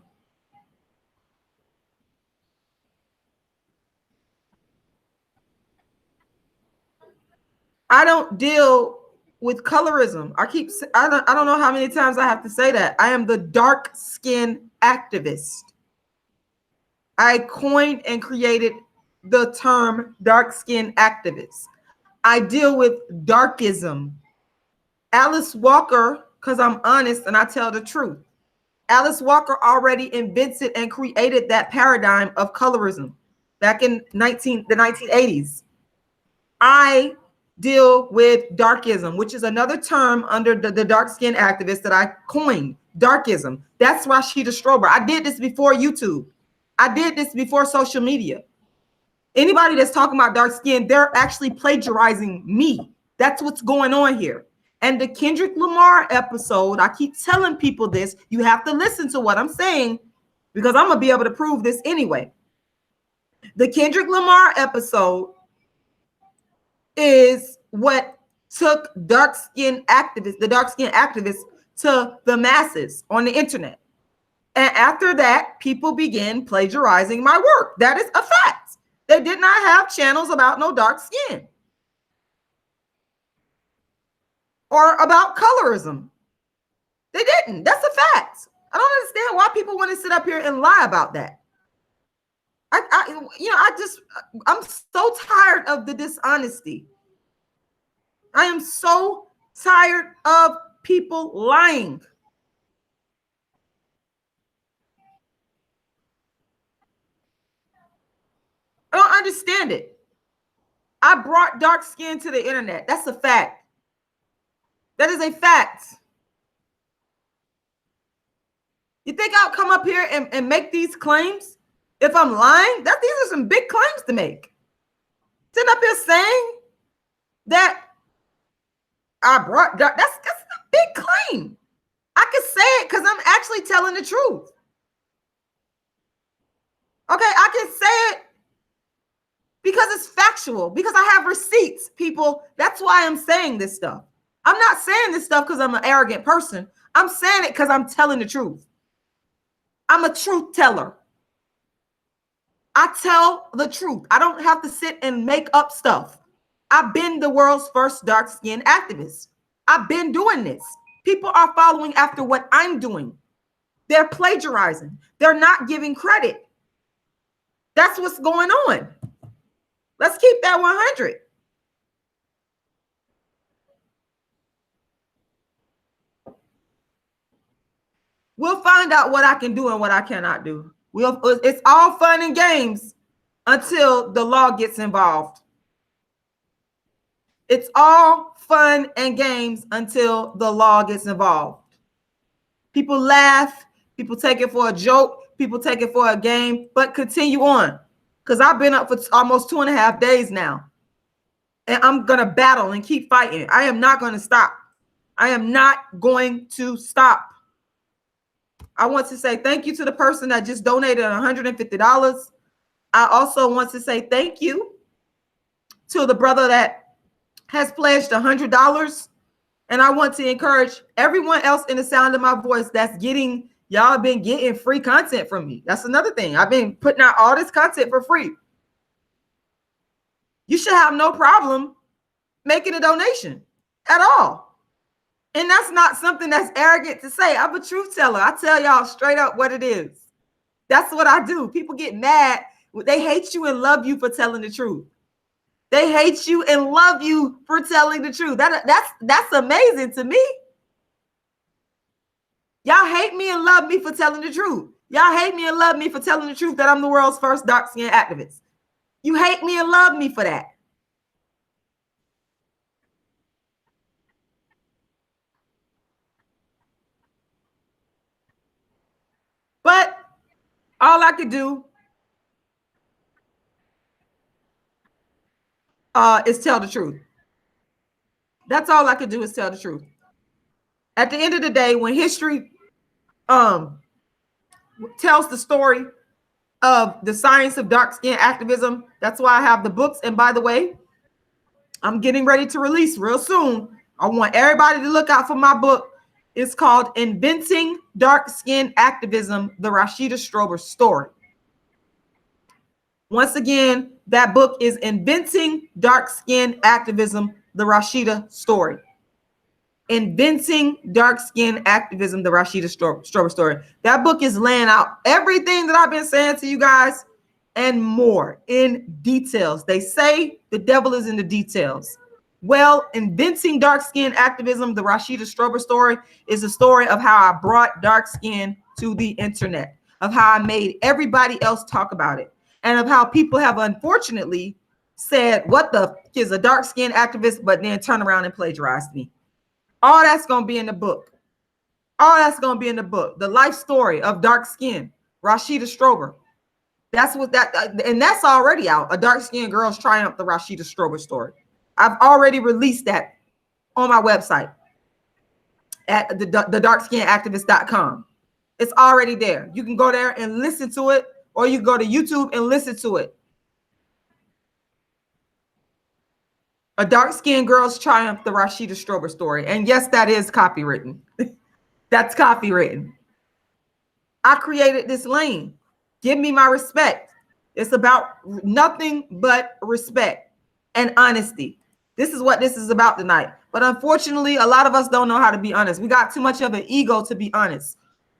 don't deal with colorism. I don't know how many times I have to say that. I am the dark skin activist. I coined and created the term dark skin activist. I deal with darkism. Alice Walker, because I'm honest and I tell the truth. Alice Walker already invented and created that paradigm of colorism back in the 1980s. I deal with darkism, which is another term under the dark skin activist that I coined, darkism. That's Rashida Strober. I did this before YouTube. I did this before social media. Anybody that's talking about dark skin, they're actually plagiarizing me. That's what's going on here. And the Kendrick Lamar episode, I keep telling people this, you have to listen to what I'm saying because I'm going to be able to prove this anyway. The Kendrick Lamar episode is what took the dark skin activists to the masses on the internet. And after that, people began plagiarizing my work. That is a fact. They did not have channels about no dark skin or about colorism. They didn't. That's a fact. I don't understand why people want to sit up here and lie about that. I'm so tired of the dishonesty. I am so tired of people lying. I don't understand it. I brought dark skin to the internet. That's a fact. That is a fact. You think I'll come up here and make these claims if I'm lying? These are some big claims to make. Sitting up here saying that I brought dark, that's a big claim. I can say it because I'm actually telling the truth. Okay, I can say it because it's factual, because I have receipts, people. That's why I'm saying this stuff. I'm not saying this stuff because I'm an arrogant person. I'm saying it because I'm telling the truth. I'm a truth teller. I tell the truth. I don't have to sit and make up stuff. I've been the world's first dark-skinned activist. I've been doing this. People are following after what I'm doing. They're plagiarizing. They're not giving credit. That's what's going on. Let's keep that 100. We'll find out what I can do and what I cannot do. It's all fun and games until the law gets involved. It's all fun and games until the law gets involved. People laugh. People take it for a joke. People take it for a game, but continue on. Because I've been up for almost 2.5 days now. And I'm going to battle and keep fighting. I am not going to stop. I am not going to stop. I want to say thank you to the person that just donated $150. I also want to say thank you to the brother that has pledged $100. And I want to encourage everyone else in the sound of my voice that's getting, y'all been getting free content from me. That's another thing. I've been putting out all this content for free. You should have no problem making a donation at all. And that's not something that's arrogant to say. I'm a truth teller. I tell y'all straight up what it is. That's what I do. People get mad. They hate you and love you for telling the truth. They hate you and love you for telling the truth. That's amazing to me. Y'all hate me and love me for telling the truth. Y'all hate me and love me for telling the truth that I'm the world's first dark-skinned activist. You hate me and love me for that. But all I could do is tell the truth. That's all I could do is tell the truth. At the end of the day, when history tells the story of the science of dark-skinned activism, that's why I have the books. And by the way, I'm getting ready to release real soon. I want everybody to look out for my book. It's called Inventing Dark-Skinned Activism, the Rashida Strober Story. Once again, that book is Inventing Dark-Skinned Activism, the Rashida Story. Inventing Dark-Skinned Activism, the Rashida Strober Story. That book is laying out everything that I've been saying to you guys and more in details. They say the devil is in the details. Well, Inventing Dark-Skinned Activism, the Rashida Strober Story, is a story of how I brought dark skin to the internet, of how I made everybody else talk about it, and of how people have unfortunately said, what the f is a dark-skinned activist, but then turn around and plagiarize me. All that's going to be in the book. All that's going to be in the book. The life story of dark skin, Rashida Strober. That's what that, and that's already out. A dark-skinned girl's triumph, the Rashida Strober story. I've already released that on my website at the darkskinnedactivist.com. It's already there. You can go there and listen to it, or you go to YouTube and listen to it. A dark-skinned girl's triumph, the Rashida Strober story. And yes, that is copywritten. That's copywritten. I created this lane. Give me my respect. It's about nothing but respect and honesty. This is what this is about tonight. But unfortunately, a lot of us don't know how to be honest. We got too much of an ego to be honest.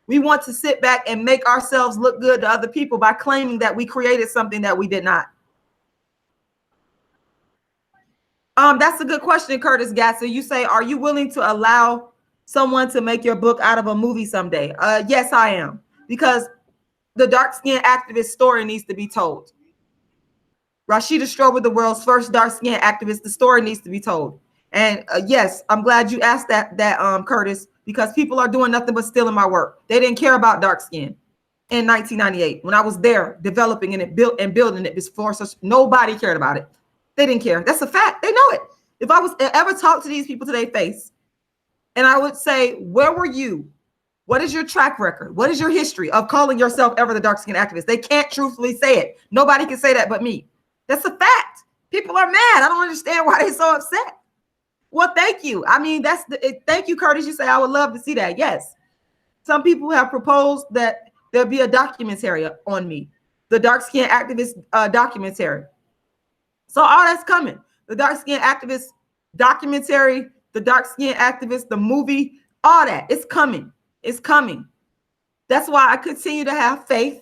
We want to sit back and make ourselves look good to other people by claiming that we created something that we did not. That's a good question, Curtis Gatser. You say, are you willing to allow someone to make your book out of a movie someday? Yes, I am. Because the dark-skinned activist story needs to be told. Rashida Strober, the world's first dark-skinned activist, the story needs to be told. And yes, I'm glad you asked that, Curtis, because people are doing nothing but stealing my work. They didn't care about dark skin in 1998 when I was there developing it, building it before. Such nobody cared about it. They didn't care. That's a fact. They know it. If I was ever talk to these people to their face, and I would say, where were you? What is your track record? What is your history of calling yourself ever the dark-skinned activist? They can't truthfully say it. Nobody can say that but me. That's a fact. People are mad. I don't understand why they're so upset. Well, thank you. I mean, thank you, Curtis. You say I would love to see that. Yes. Some people have proposed that there'll be a documentary on me, the dark-skinned activist documentary. So all that's coming. The dark-skinned activist documentary, the dark-skinned activist, the movie, all that. It's coming. It's coming. That's why I continue to have faith,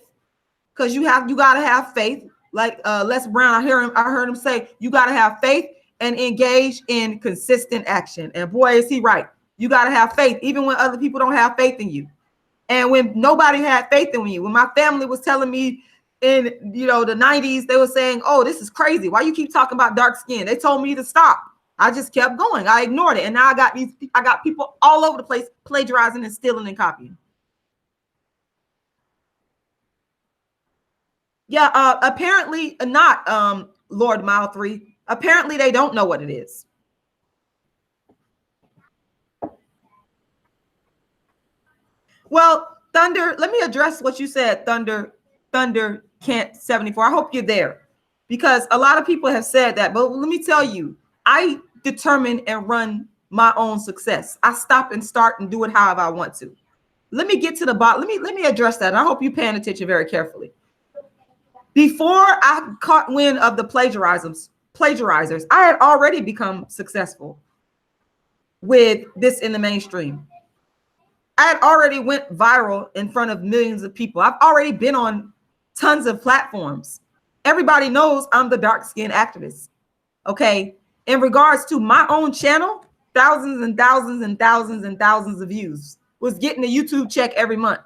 because you got to have faith. Like Les Brown, I heard him say, you got to have faith and engage in consistent action. And boy, is he right. You got to have faith, even when other people don't have faith in you. And when nobody had faith in you, when my family was telling me in the 90s, they were saying, oh, this is crazy. Why you keep talking about dark skin? They told me to stop. I just kept going. I ignored it. And now I got people all over the place plagiarizing and stealing and copying. Yeah, apparently not, Lord Mile 3. Apparently they don't know what it is. Well, Thunder, let me address what you said, Thunder Kent 74. I hope you're there, because a lot of people have said that. But let me tell you, I determine and run my own success. I stop and start and do it however I want to. Let me get to the bottom. Let me address that. And I hope you're paying attention very carefully. Before I caught wind of the plagiarizers, I had already become successful with this in the mainstream. I had already went viral in front of millions of people. I've already been on tons of platforms. Everybody knows I'm the dark-skinned activist. Okay. In regards to my own channel, thousands and thousands and thousands and thousands of views, was getting a YouTube check every month.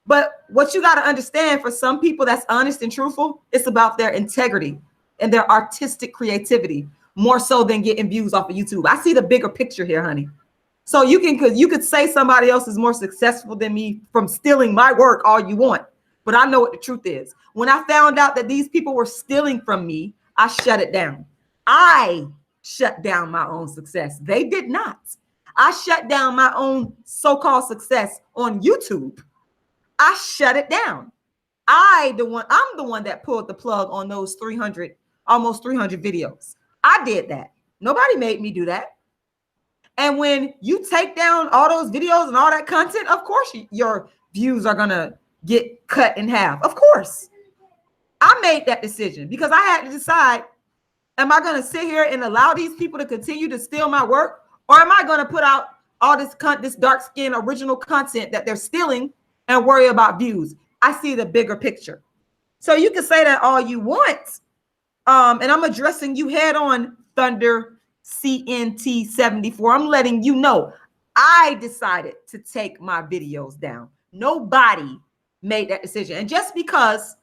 But what you got to understand, for some people that's honest and truthful, it's about their integrity and their artistic creativity more so than getting views off of YouTube. I see the bigger picture here, honey. So you could say somebody else is more successful than me from stealing my work all you want. But I know what the truth is. When I found out that these people were stealing from me, I shut it down. I shut down my own success. They did not. I shut down my own so-called success on YouTube. I shut it down. I'm the one that pulled the plug on those almost 300 videos. I did that. Nobody made me do that. And when you take down all those videos and all that content, of course your views are going to get cut in half. Of course. I made that decision because I had to decide, am I going to sit here and allow these people to continue to steal my work? Or am I going to put out all this dark-skinned original content that they're stealing and worry about views? I see the bigger picture. So you can say that all you want. And I'm addressing you head on, Thunder CNT 74. I'm letting you know I decided to take my videos down. Nobody made that decision. And just because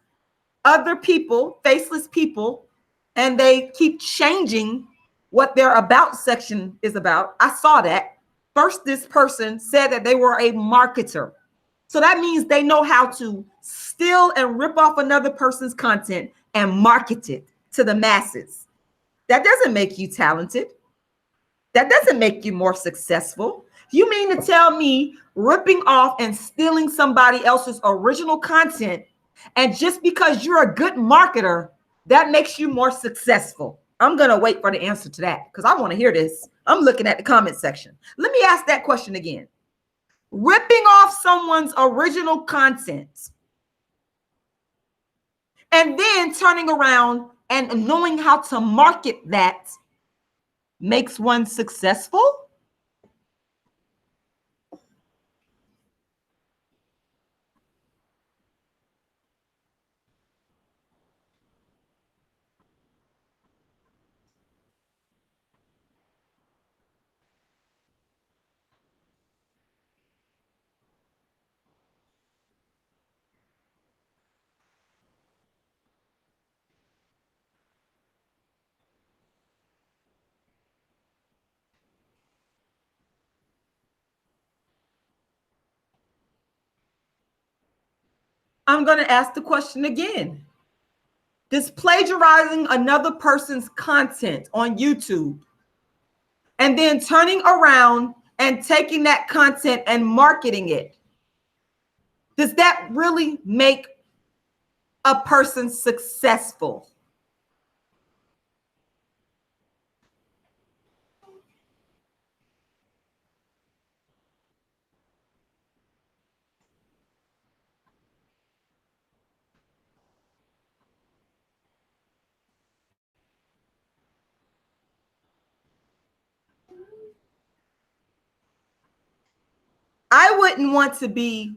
other people, faceless people, and they keep changing what their about section is about, I saw that. First, this person said that they were a marketer. So that means they know how to steal and rip off another person's content and market it to the masses. That doesn't make you talented. That doesn't make you more successful. You mean to tell me ripping off and stealing somebody else's original content, and just because you're a good marketer, that makes you more successful? I'm going to wait for the answer to that because I want to hear this. I'm looking at the comment section. Let me ask that question again. Ripping off someone's original content and then turning around and knowing how to market that makes one successful? I'm going to ask the question again. Does plagiarizing another person's content on YouTube and then turning around and taking that content and marketing it, does that really make a person successful? I wouldn't want to be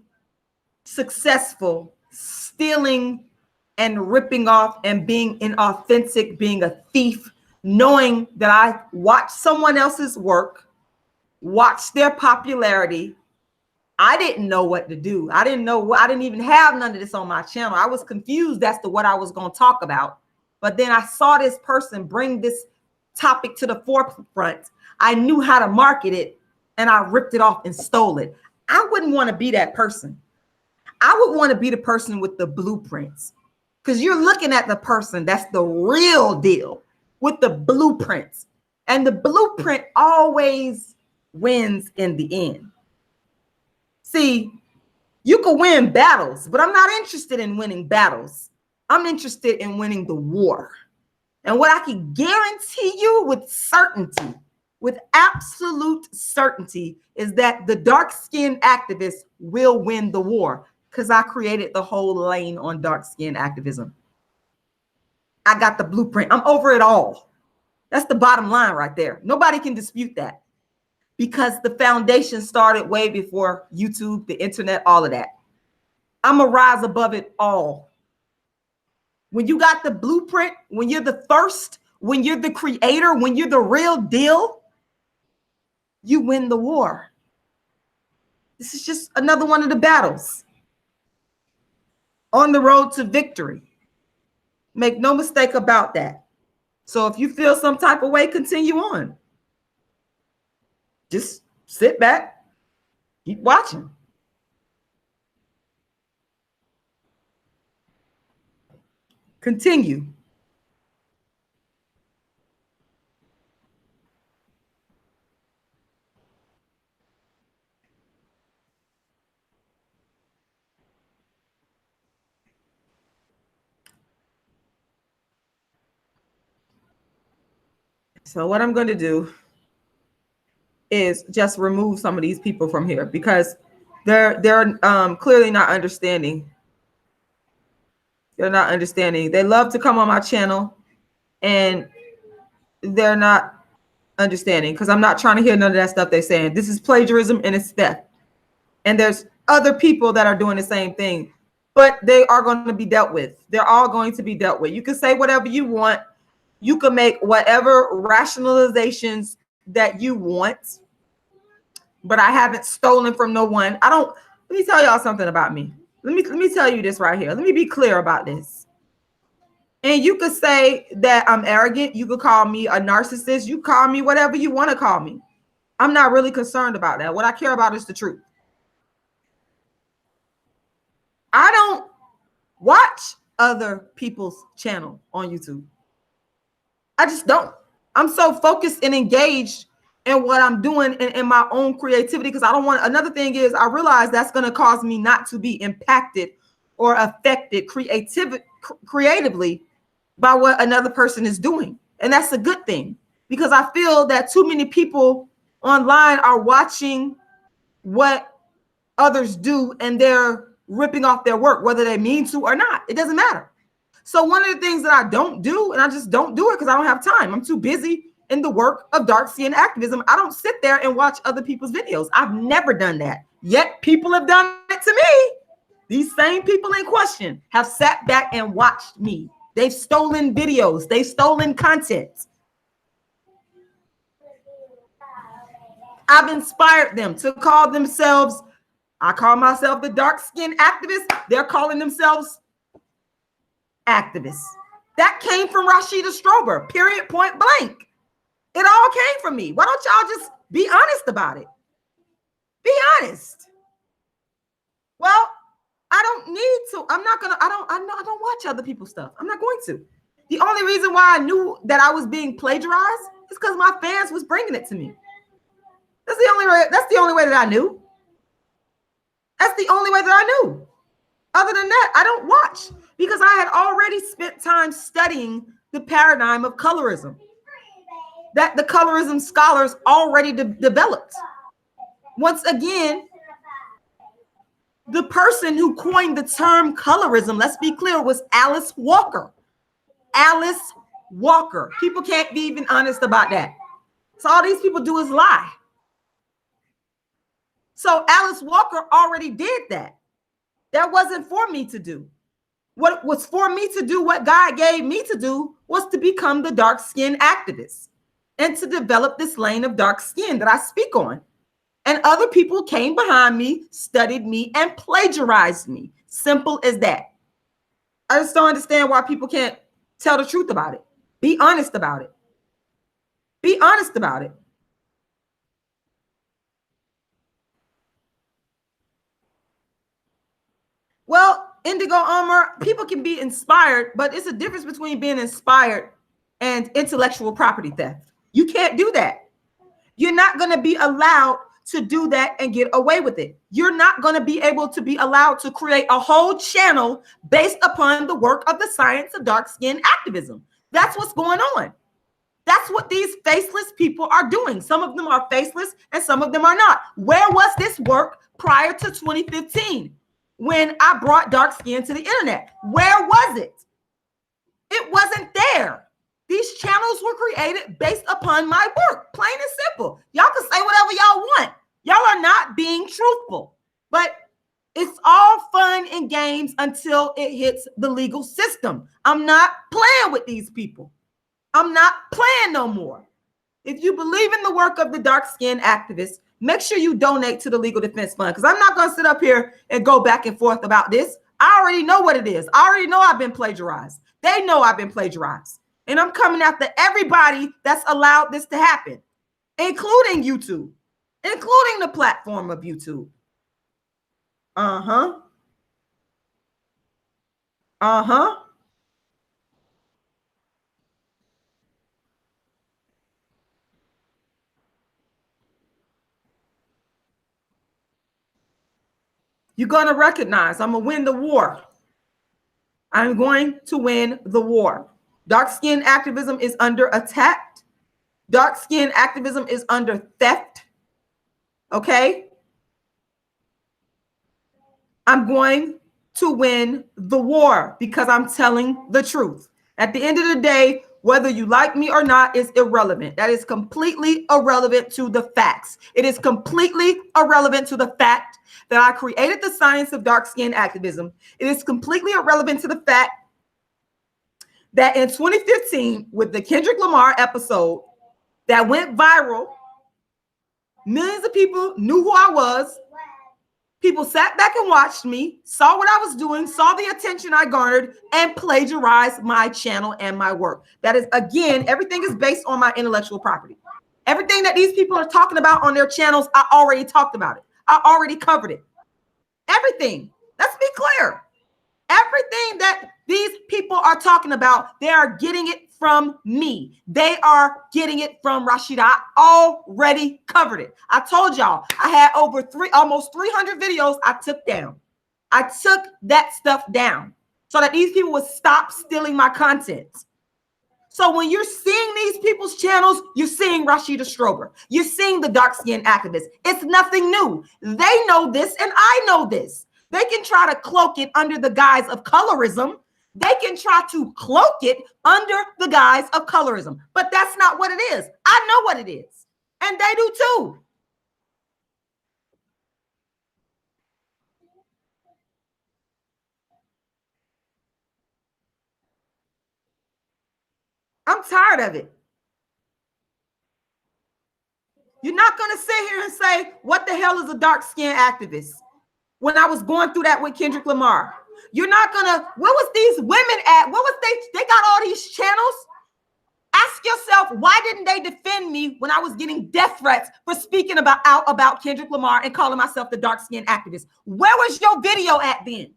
successful stealing and ripping off and being inauthentic, being a thief, knowing that I watched someone else's work, watched their popularity. I didn't know what to do. I didn't even have none of this on my channel. I was confused as to what I was going to talk about. But then I saw this person bring this topic to the forefront. I knew how to market it, and I ripped it off and stole it. I wouldn't want to be that person. I would want to be the person with the blueprints, because you're looking at the person that's the real deal with the blueprints. And the blueprint always wins in the end. See, you can win battles, but I'm not interested in winning battles. I'm interested in winning the war. And what I can guarantee you with certainty, with absolute certainty, is that the dark-skinned activists will win the war, because I created the whole lane on dark-skinned activism. I got the blueprint. I'm over it all. That's the bottom line right there. Nobody can dispute that, because the foundation started way before YouTube, the internet, all of that. I'm going to rise above it all. When you got the blueprint, when you're the first, when you're the creator, when you're the real deal, you win the war. This is just another one of the battles on the road to victory. Make no mistake about that. So if you feel some type of way, continue on. Just sit back, keep watching. Continue. So what I'm going to do is just remove some of these people from here, because they're clearly not understanding. They're not understanding. They love to come on my channel, and they're not understanding, because I'm not trying to hear none of that stuff they're saying. This is plagiarism and it's theft. And there's other people that are doing the same thing, but they are going to be dealt with. They're all going to be dealt with. You can say whatever you want. You can make whatever rationalizations that you want, but I haven't stolen from no one. Let me tell y'all something about me. Let me tell you this right here. Let me be clear about this. And you could say that I'm arrogant. You could call me a narcissist. You call me whatever you want to call me. I'm not really concerned about that. What I care about is the truth. I don't watch other people's channel on YouTube. I just don't. I'm so focused and engaged in what I'm doing in my own creativity, because I don't want. Another thing is, I realize that's going to cause me not to be impacted or affected creatively by what another person is doing. And that's a good thing, because I feel that too many people online are watching what others do, and they're ripping off their work, whether they mean to or not. It doesn't matter. So one of the things that I don't do, and I just don't do it because I don't have time. I'm too busy in the work of dark-skinned activism. I don't sit there and watch other people's videos. I've never done that. Yet people have done it to me. These same people in question have sat back and watched me. They've stolen videos. They've stolen content. I've inspired them to call themselves, I call myself the dark-skinned activist. They're calling themselves activists. That came from Rashida Strober, period, point blank. It all came from me. Why don't y'all just be honest about it? Be honest. Well, I don't need to. I'm not gonna. I don't watch other people's stuff. I'm not going to. The only reason why I knew that I was being plagiarized is because my fans was bringing it to me. That's the only way. That's the only way that I knew. That's the only way that I knew. Other than that, I don't watch because I had already spent time studying the paradigm of colorism that the colorism scholars already developed. Once again, the person who coined the term colorism, let's be clear, was Alice Walker. Alice Walker. People can't be even honest about that. So all these people do is lie. So Alice Walker already did that. That wasn't for me to do. What was for me to do, what God gave me to do, was to become the dark-skinned activist and to develop this lane of dark skin that I speak on. And other people came behind me, studied me, and plagiarized me. Simple as that. I just don't understand why people can't tell the truth about it. Be honest about it. Be honest about it. Well, Indigo Armor, people can be inspired, but it's a difference between being inspired and intellectual property theft. You can't do that. You're not going to be allowed to do that and get away with it. You're not going to be able to be allowed to create a whole channel based upon the work of the science of dark skin activism. That's what's going on. That's what these faceless people are doing. Some of them are faceless and some of them are not. Where was this work prior to 2015 when I brought dark skin to the internet? Where was it? It wasn't there. These channels were created based upon my work, plain and simple. Y'all can say whatever y'all want. Y'all are not being truthful, but it's all fun and games until it hits the legal system. I'm not playing with these people. I'm not playing no more. If you believe in the work of the dark-skinned activists, make sure you donate to the Legal Defense Fund, because I'm not going to sit up here and go back and forth about this. I already know what it is. I already know I've been plagiarized. They know I've been plagiarized. And I'm coming after everybody that's allowed this to happen, including YouTube, including the platform of YouTube. Uh-huh. Uh-huh. You're going to recognize I'm going to win the war. I'm going to win the war. Dark-skinned activism is under attack. Dark-skinned activism is under theft. Okay? I'm going to win the war because I'm telling the truth. At the end of the day, whether you like me or not is irrelevant. That is completely irrelevant to the facts. It is completely irrelevant to the fact that I created the science of dark-skinned activism. It is completely irrelevant to the fact that in 2015, with the Kendrick Lamar episode that went viral, millions of people knew who I was. People sat back and watched me, saw what I was doing, saw the attention I garnered, and plagiarized my channel and my work. That is, again, everything is based on my intellectual property. Everything that these people are talking about on their channels, I already talked about it. I already covered it. Everything. Let's be clear. Everything that these people are talking about, they are getting it from me. They are getting it from Rashida. I already covered it. I told y'all I had almost 300 videos I took down. I took that stuff down so that these people would stop stealing my content. So when you're seeing these people's channels, you're seeing Rashida Strober. You're seeing the dark-skinned activist. It's nothing new. They know this and I know this. They can try to cloak it under the guise of colorism. They can try to cloak it under the guise of colorism, but that's not what it is. I know what it is, and they do too. I'm tired of it. You're not going to sit here and say, what the hell is a dark-skinned activist? When I was going through that with Kendrick Lamar. You're not gonna, what was these women at? What was they got all these channels? Ask yourself, why didn't they defend me when I was getting death threats for speaking about Kendrick Lamar and calling myself the dark-skinned activist? Where was your video at then?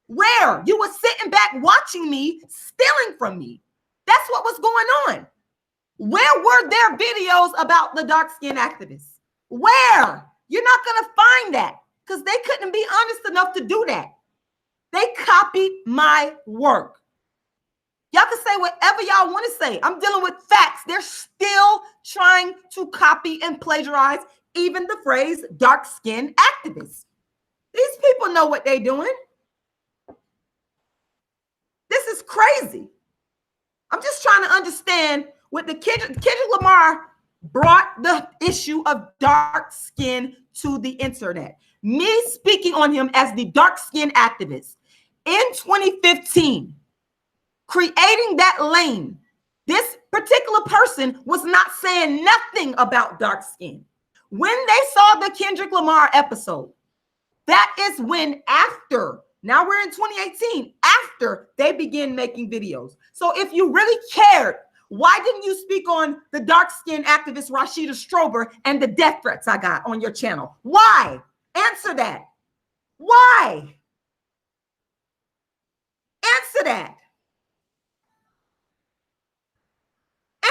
Where? You were sitting back watching me, stealing from me. That's what was going on. Where were their videos about the dark-skinned activists? Where? You're not going to find that because they couldn't be honest enough to do that. They copied my work. Y'all can say whatever y'all want to say. I'm dealing with facts. They're still trying to copy and plagiarize even the phrase dark-skinned activists. These people know what they're doing. This is crazy. I'm just trying to understand what the Kendrick Lamar brought the issue of dark skin to the internet. Me speaking on him as the dark skin activist in 2015, creating that lane. This particular person was not saying nothing about dark skin. When they saw the Kendrick Lamar episode, that is when after, now we're in 2018, after they begin making videos. So if you really cared, why didn't you speak on the dark-skinned activist Rashida Strober and the death threats I got on your channel? Why? Answer that. Why? Answer that.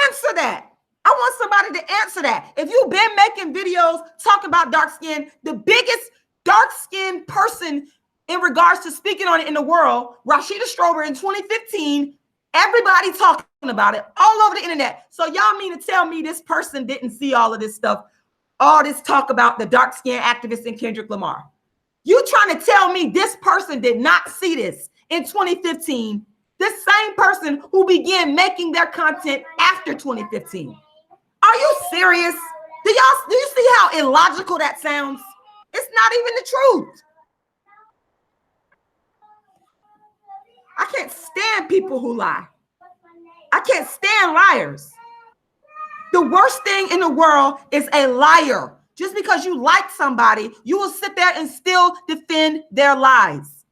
Answer that. I want somebody to answer that. If you've been making videos talking about dark skin, the biggest dark-skinned person in regards to speaking on it in the world, Rashida Strober in 2015, everybody talking about it all over the internet. So y'all mean to tell me this person didn't see all of this stuff, all this talk about the dark-skinned activist in Kendrick Lamar? You trying to tell me this person did not see this in 2015, this same person who began making their content after 2015? Are you serious? Do you see how illogical that sounds? It's not even the truth. I can't stand people who lie. I can't stand liars. The worst thing in the world is a liar. Just because you like somebody, you will sit there and still defend their lies.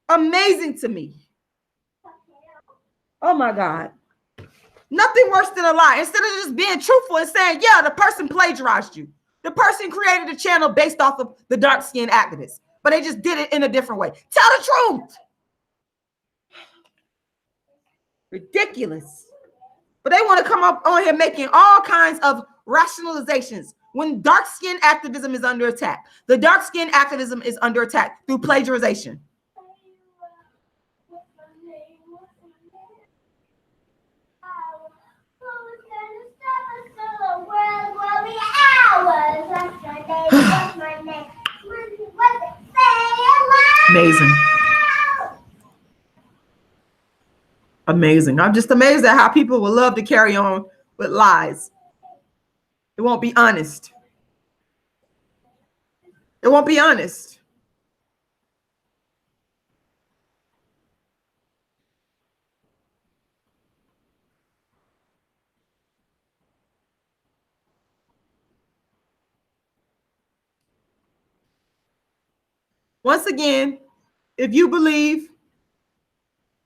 Amazing to me. Oh my God. Nothing worse than a lie. Instead of just being truthful and saying, yeah, the person plagiarized you. The person created a channel based off of the dark-skinned activists, but they just did it in a different way. Tell the truth. Ridiculous. But they want to come up on here making all kinds of rationalizations when dark-skinned activism is under attack. The dark-skinned activism is under attack through plagiarization. Amazing. Amazing. I'm just amazed at how people will love to carry on with lies. It won't be honest. It won't be honest. Once again, if you believe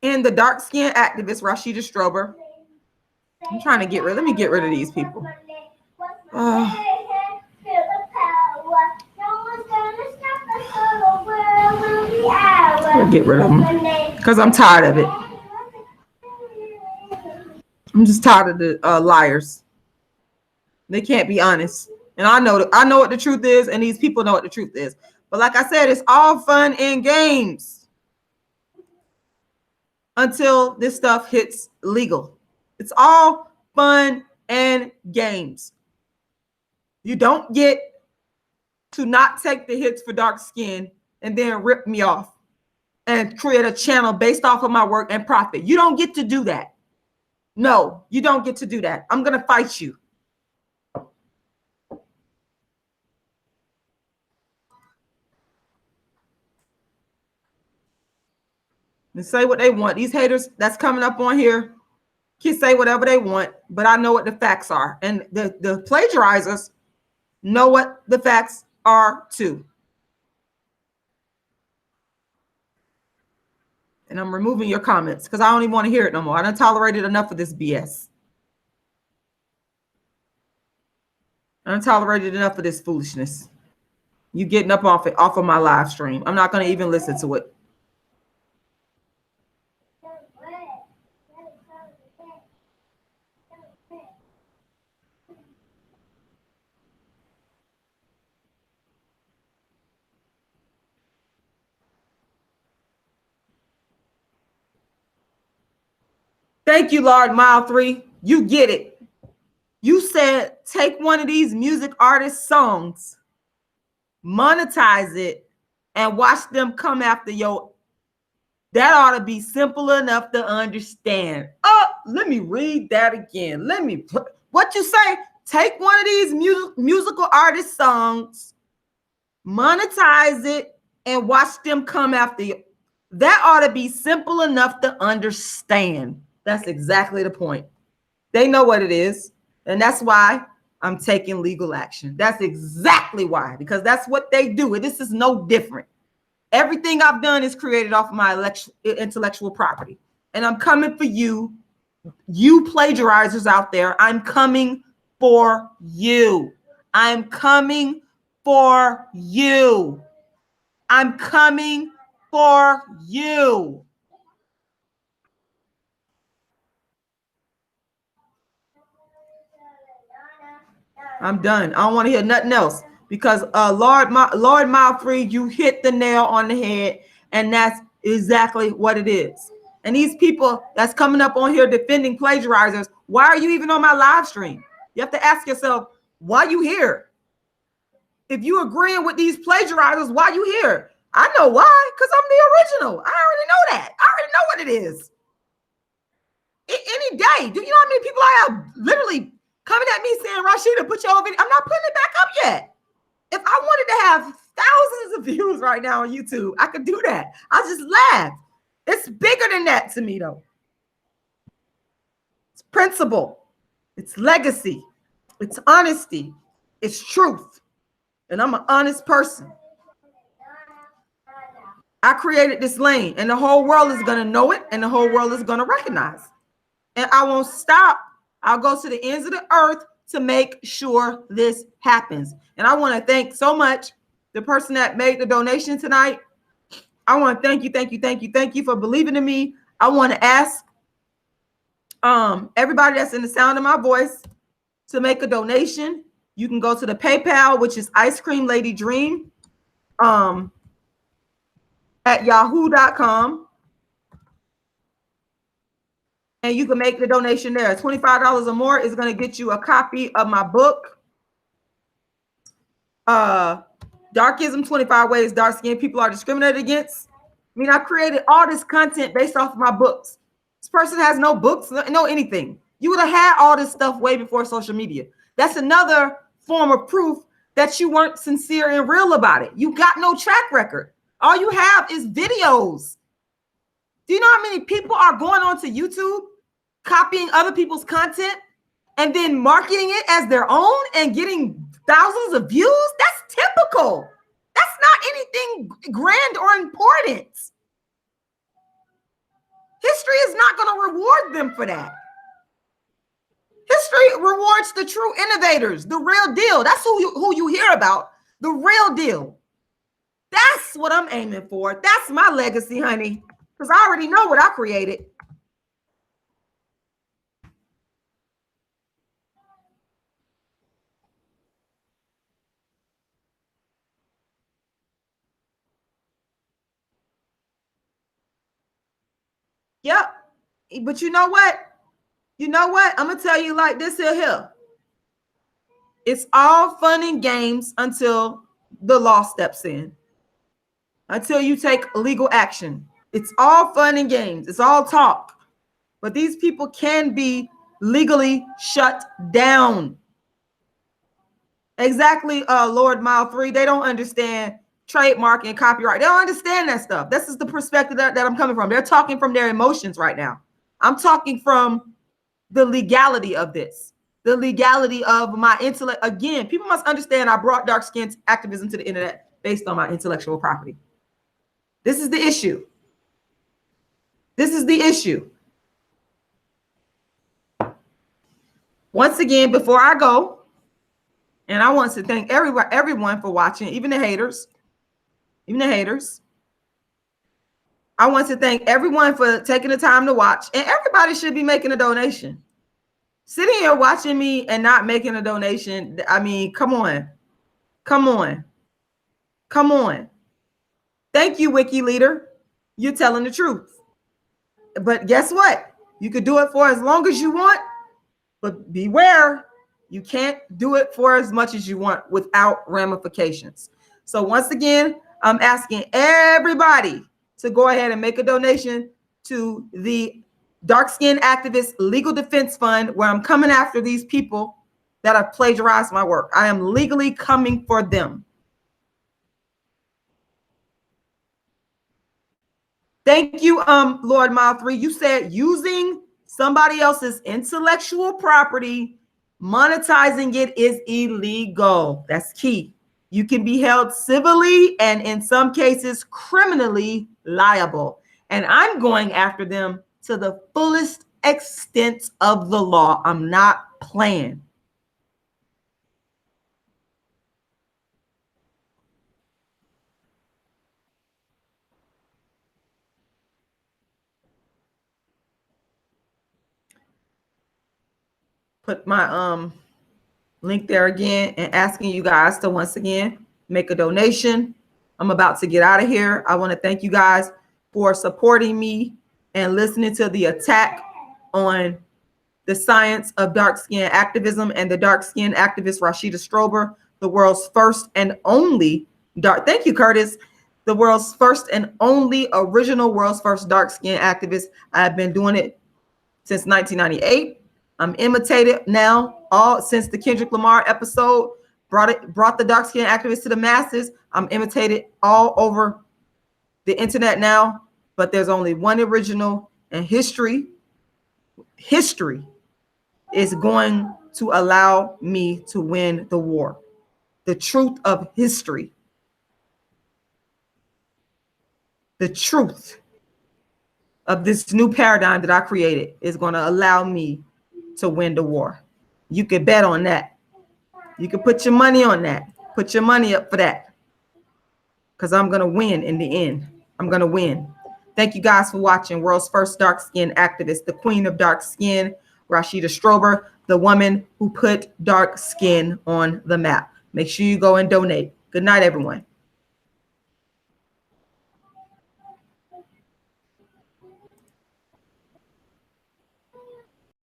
in the dark-skinned activist Rashida Strober, I'm trying to get rid. Let me get rid of these people. I'll get rid of them because I'm tired of it. I'm just tired of the liars. They can't be honest, and I know what the truth is, and these people know what the truth is. But like I said, it's all fun and games until this stuff hits legal. It's all fun and games. You don't get to not take the hits for dark skin and then rip me off and create a channel based off of my work and profit. You don't get to do that. No, you don't get to do that. I'm going to fight you. And say what they want. These haters that's coming up on here can say whatever they want, but I know what the facts are. And the plagiarizers know what the facts are too. And I'm removing your comments because I don't even want to hear it no more. I done tolerated enough of this BS. I done tolerated enough of this foolishness. You getting up off of my live stream. I'm not going to even listen to it. Thank you, Lord Mile 3. You get it. You said take one of these music artists' songs, monetize it, and watch them come after your. That ought to be simple enough to understand. Oh, let me read that again. What you say? Take one of these musical artist songs, monetize it, and watch them come after you. That ought to be simple enough to understand. That's exactly the point. They know what it is. And that's why I'm taking legal action. That's exactly why, because that's what they do. This is no different. Everything I've done is created off of my intellectual property. And I'm coming for you, you plagiarizers out there. I'm coming for you. I'm coming for you. I'm coming for you. I'm done. I don't want to hear nothing else because Lord Mile 3, you hit the nail on the head, and that's exactly what it is. And these people that's coming up on here defending plagiarizers, why are you even on my live stream? You have to ask yourself, why you here? If you agreeing with these plagiarizers, why you here? I know why, because I'm the original. I already know that. I already know what it is. Any day. Do you know how many people I have literally coming at me saying, Rashida, put your video. I'm not putting it back up yet. If I wanted to have thousands of views right now on YouTube, I could do that. I just laugh. It's bigger than that to me, though. It's principle. It's legacy. It's honesty. It's truth. And I'm an honest person. I created this lane, and the whole world is going to know it, and the whole world is going to recognize. And I won't stop. I'll go to the ends of the earth to make sure this happens. And I want to thank so much the person that made the donation tonight. I want to thank you for believing in me. I want to ask everybody that's in the sound of my voice to make a donation. You can go to the PayPal, which is Ice Cream Lady Dream at yahoo.com. And you can make the donation there. $25 or more is going to get you a copy of my book, Darkism, 25 Ways Dark-Skinned People Are Discriminated Against. I mean, I created all this content based off of my books. This person has no books, no anything. You would have had all this stuff way before social media. That's another form of proof that you weren't sincere and real about it. You got no track record. All you have is videos. Do you know how many people are going onto YouTube, copying other people's content, and then marketing it as their own and getting thousands of views? That's typical. That's not anything grand or important. History is not going to reward them for that. History rewards the true innovators, the real deal. That's who you hear about, the real deal. That's what I'm aiming for. That's my legacy, honey, because I already know what I created. Yep. But you know what? You know what? I'm going to tell you like this here. It's all fun and games until the law steps in. Until you take legal action. It's all fun and games. It's all talk. But these people can be legally shut down. Exactly, Lord Mile 3. They don't understand trademark and copyright. They don't understand that stuff. This is the perspective that I'm coming from. They're talking from their emotions right now. I'm talking from the legality of this, the legality of my intellect. Again, people must understand I brought dark-skinned activism to the internet based on my intellectual property. This is the issue. This is the issue. Once again, before I go, and I want to thank everyone for watching, even the haters. I want to thank everyone for taking the time to watch, and everybody should be making a donation. Sitting here watching me and not making a donation, I mean, come on. Thank you, Wiki Leader. You're telling the truth. But guess what? You could do it for as long as you want, but beware, you can't do it for as much as you want without ramifications. So once again, I'm asking everybody to go ahead and make a donation to the Dark Skin Activist Legal Defense Fund, where I'm coming after these people that have plagiarized my work. I am legally coming for them. Thank you, Lord Mile 3. You said using somebody else's intellectual property, monetizing it is illegal. That's key. You can be held civilly and in some cases criminally liable. And I'm going after them to the fullest extent of the law. I'm not playing. Put my link there again and asking you guys to once again make a donation. I'm about to get out of here. I want to thank you guys for supporting me and listening to the attack on the science of dark skin activism and the dark skin activist Rashida Strober, the world's first and only thank you, Curtis, the world's first and only original world's first dark skin activist. I've been doing it since 1998. I'm imitated now all since the Kendrick Lamar episode brought the dark skin activists to the masses. I'm imitated all over the internet now, but there's only one original, and history is going to allow me to win the war. The truth of history, the truth of this new paradigm that I created is going to allow me to win the war. You can bet on that. You can put your money on that. Put your money up for that, because I'm going to win in the end. I'm going to win. Thank you guys for watching. World's first dark skin activist, the queen of dark skin, Rashida Strober, the woman who put dark skin on the map. Make sure you go and donate. Good night, everyone.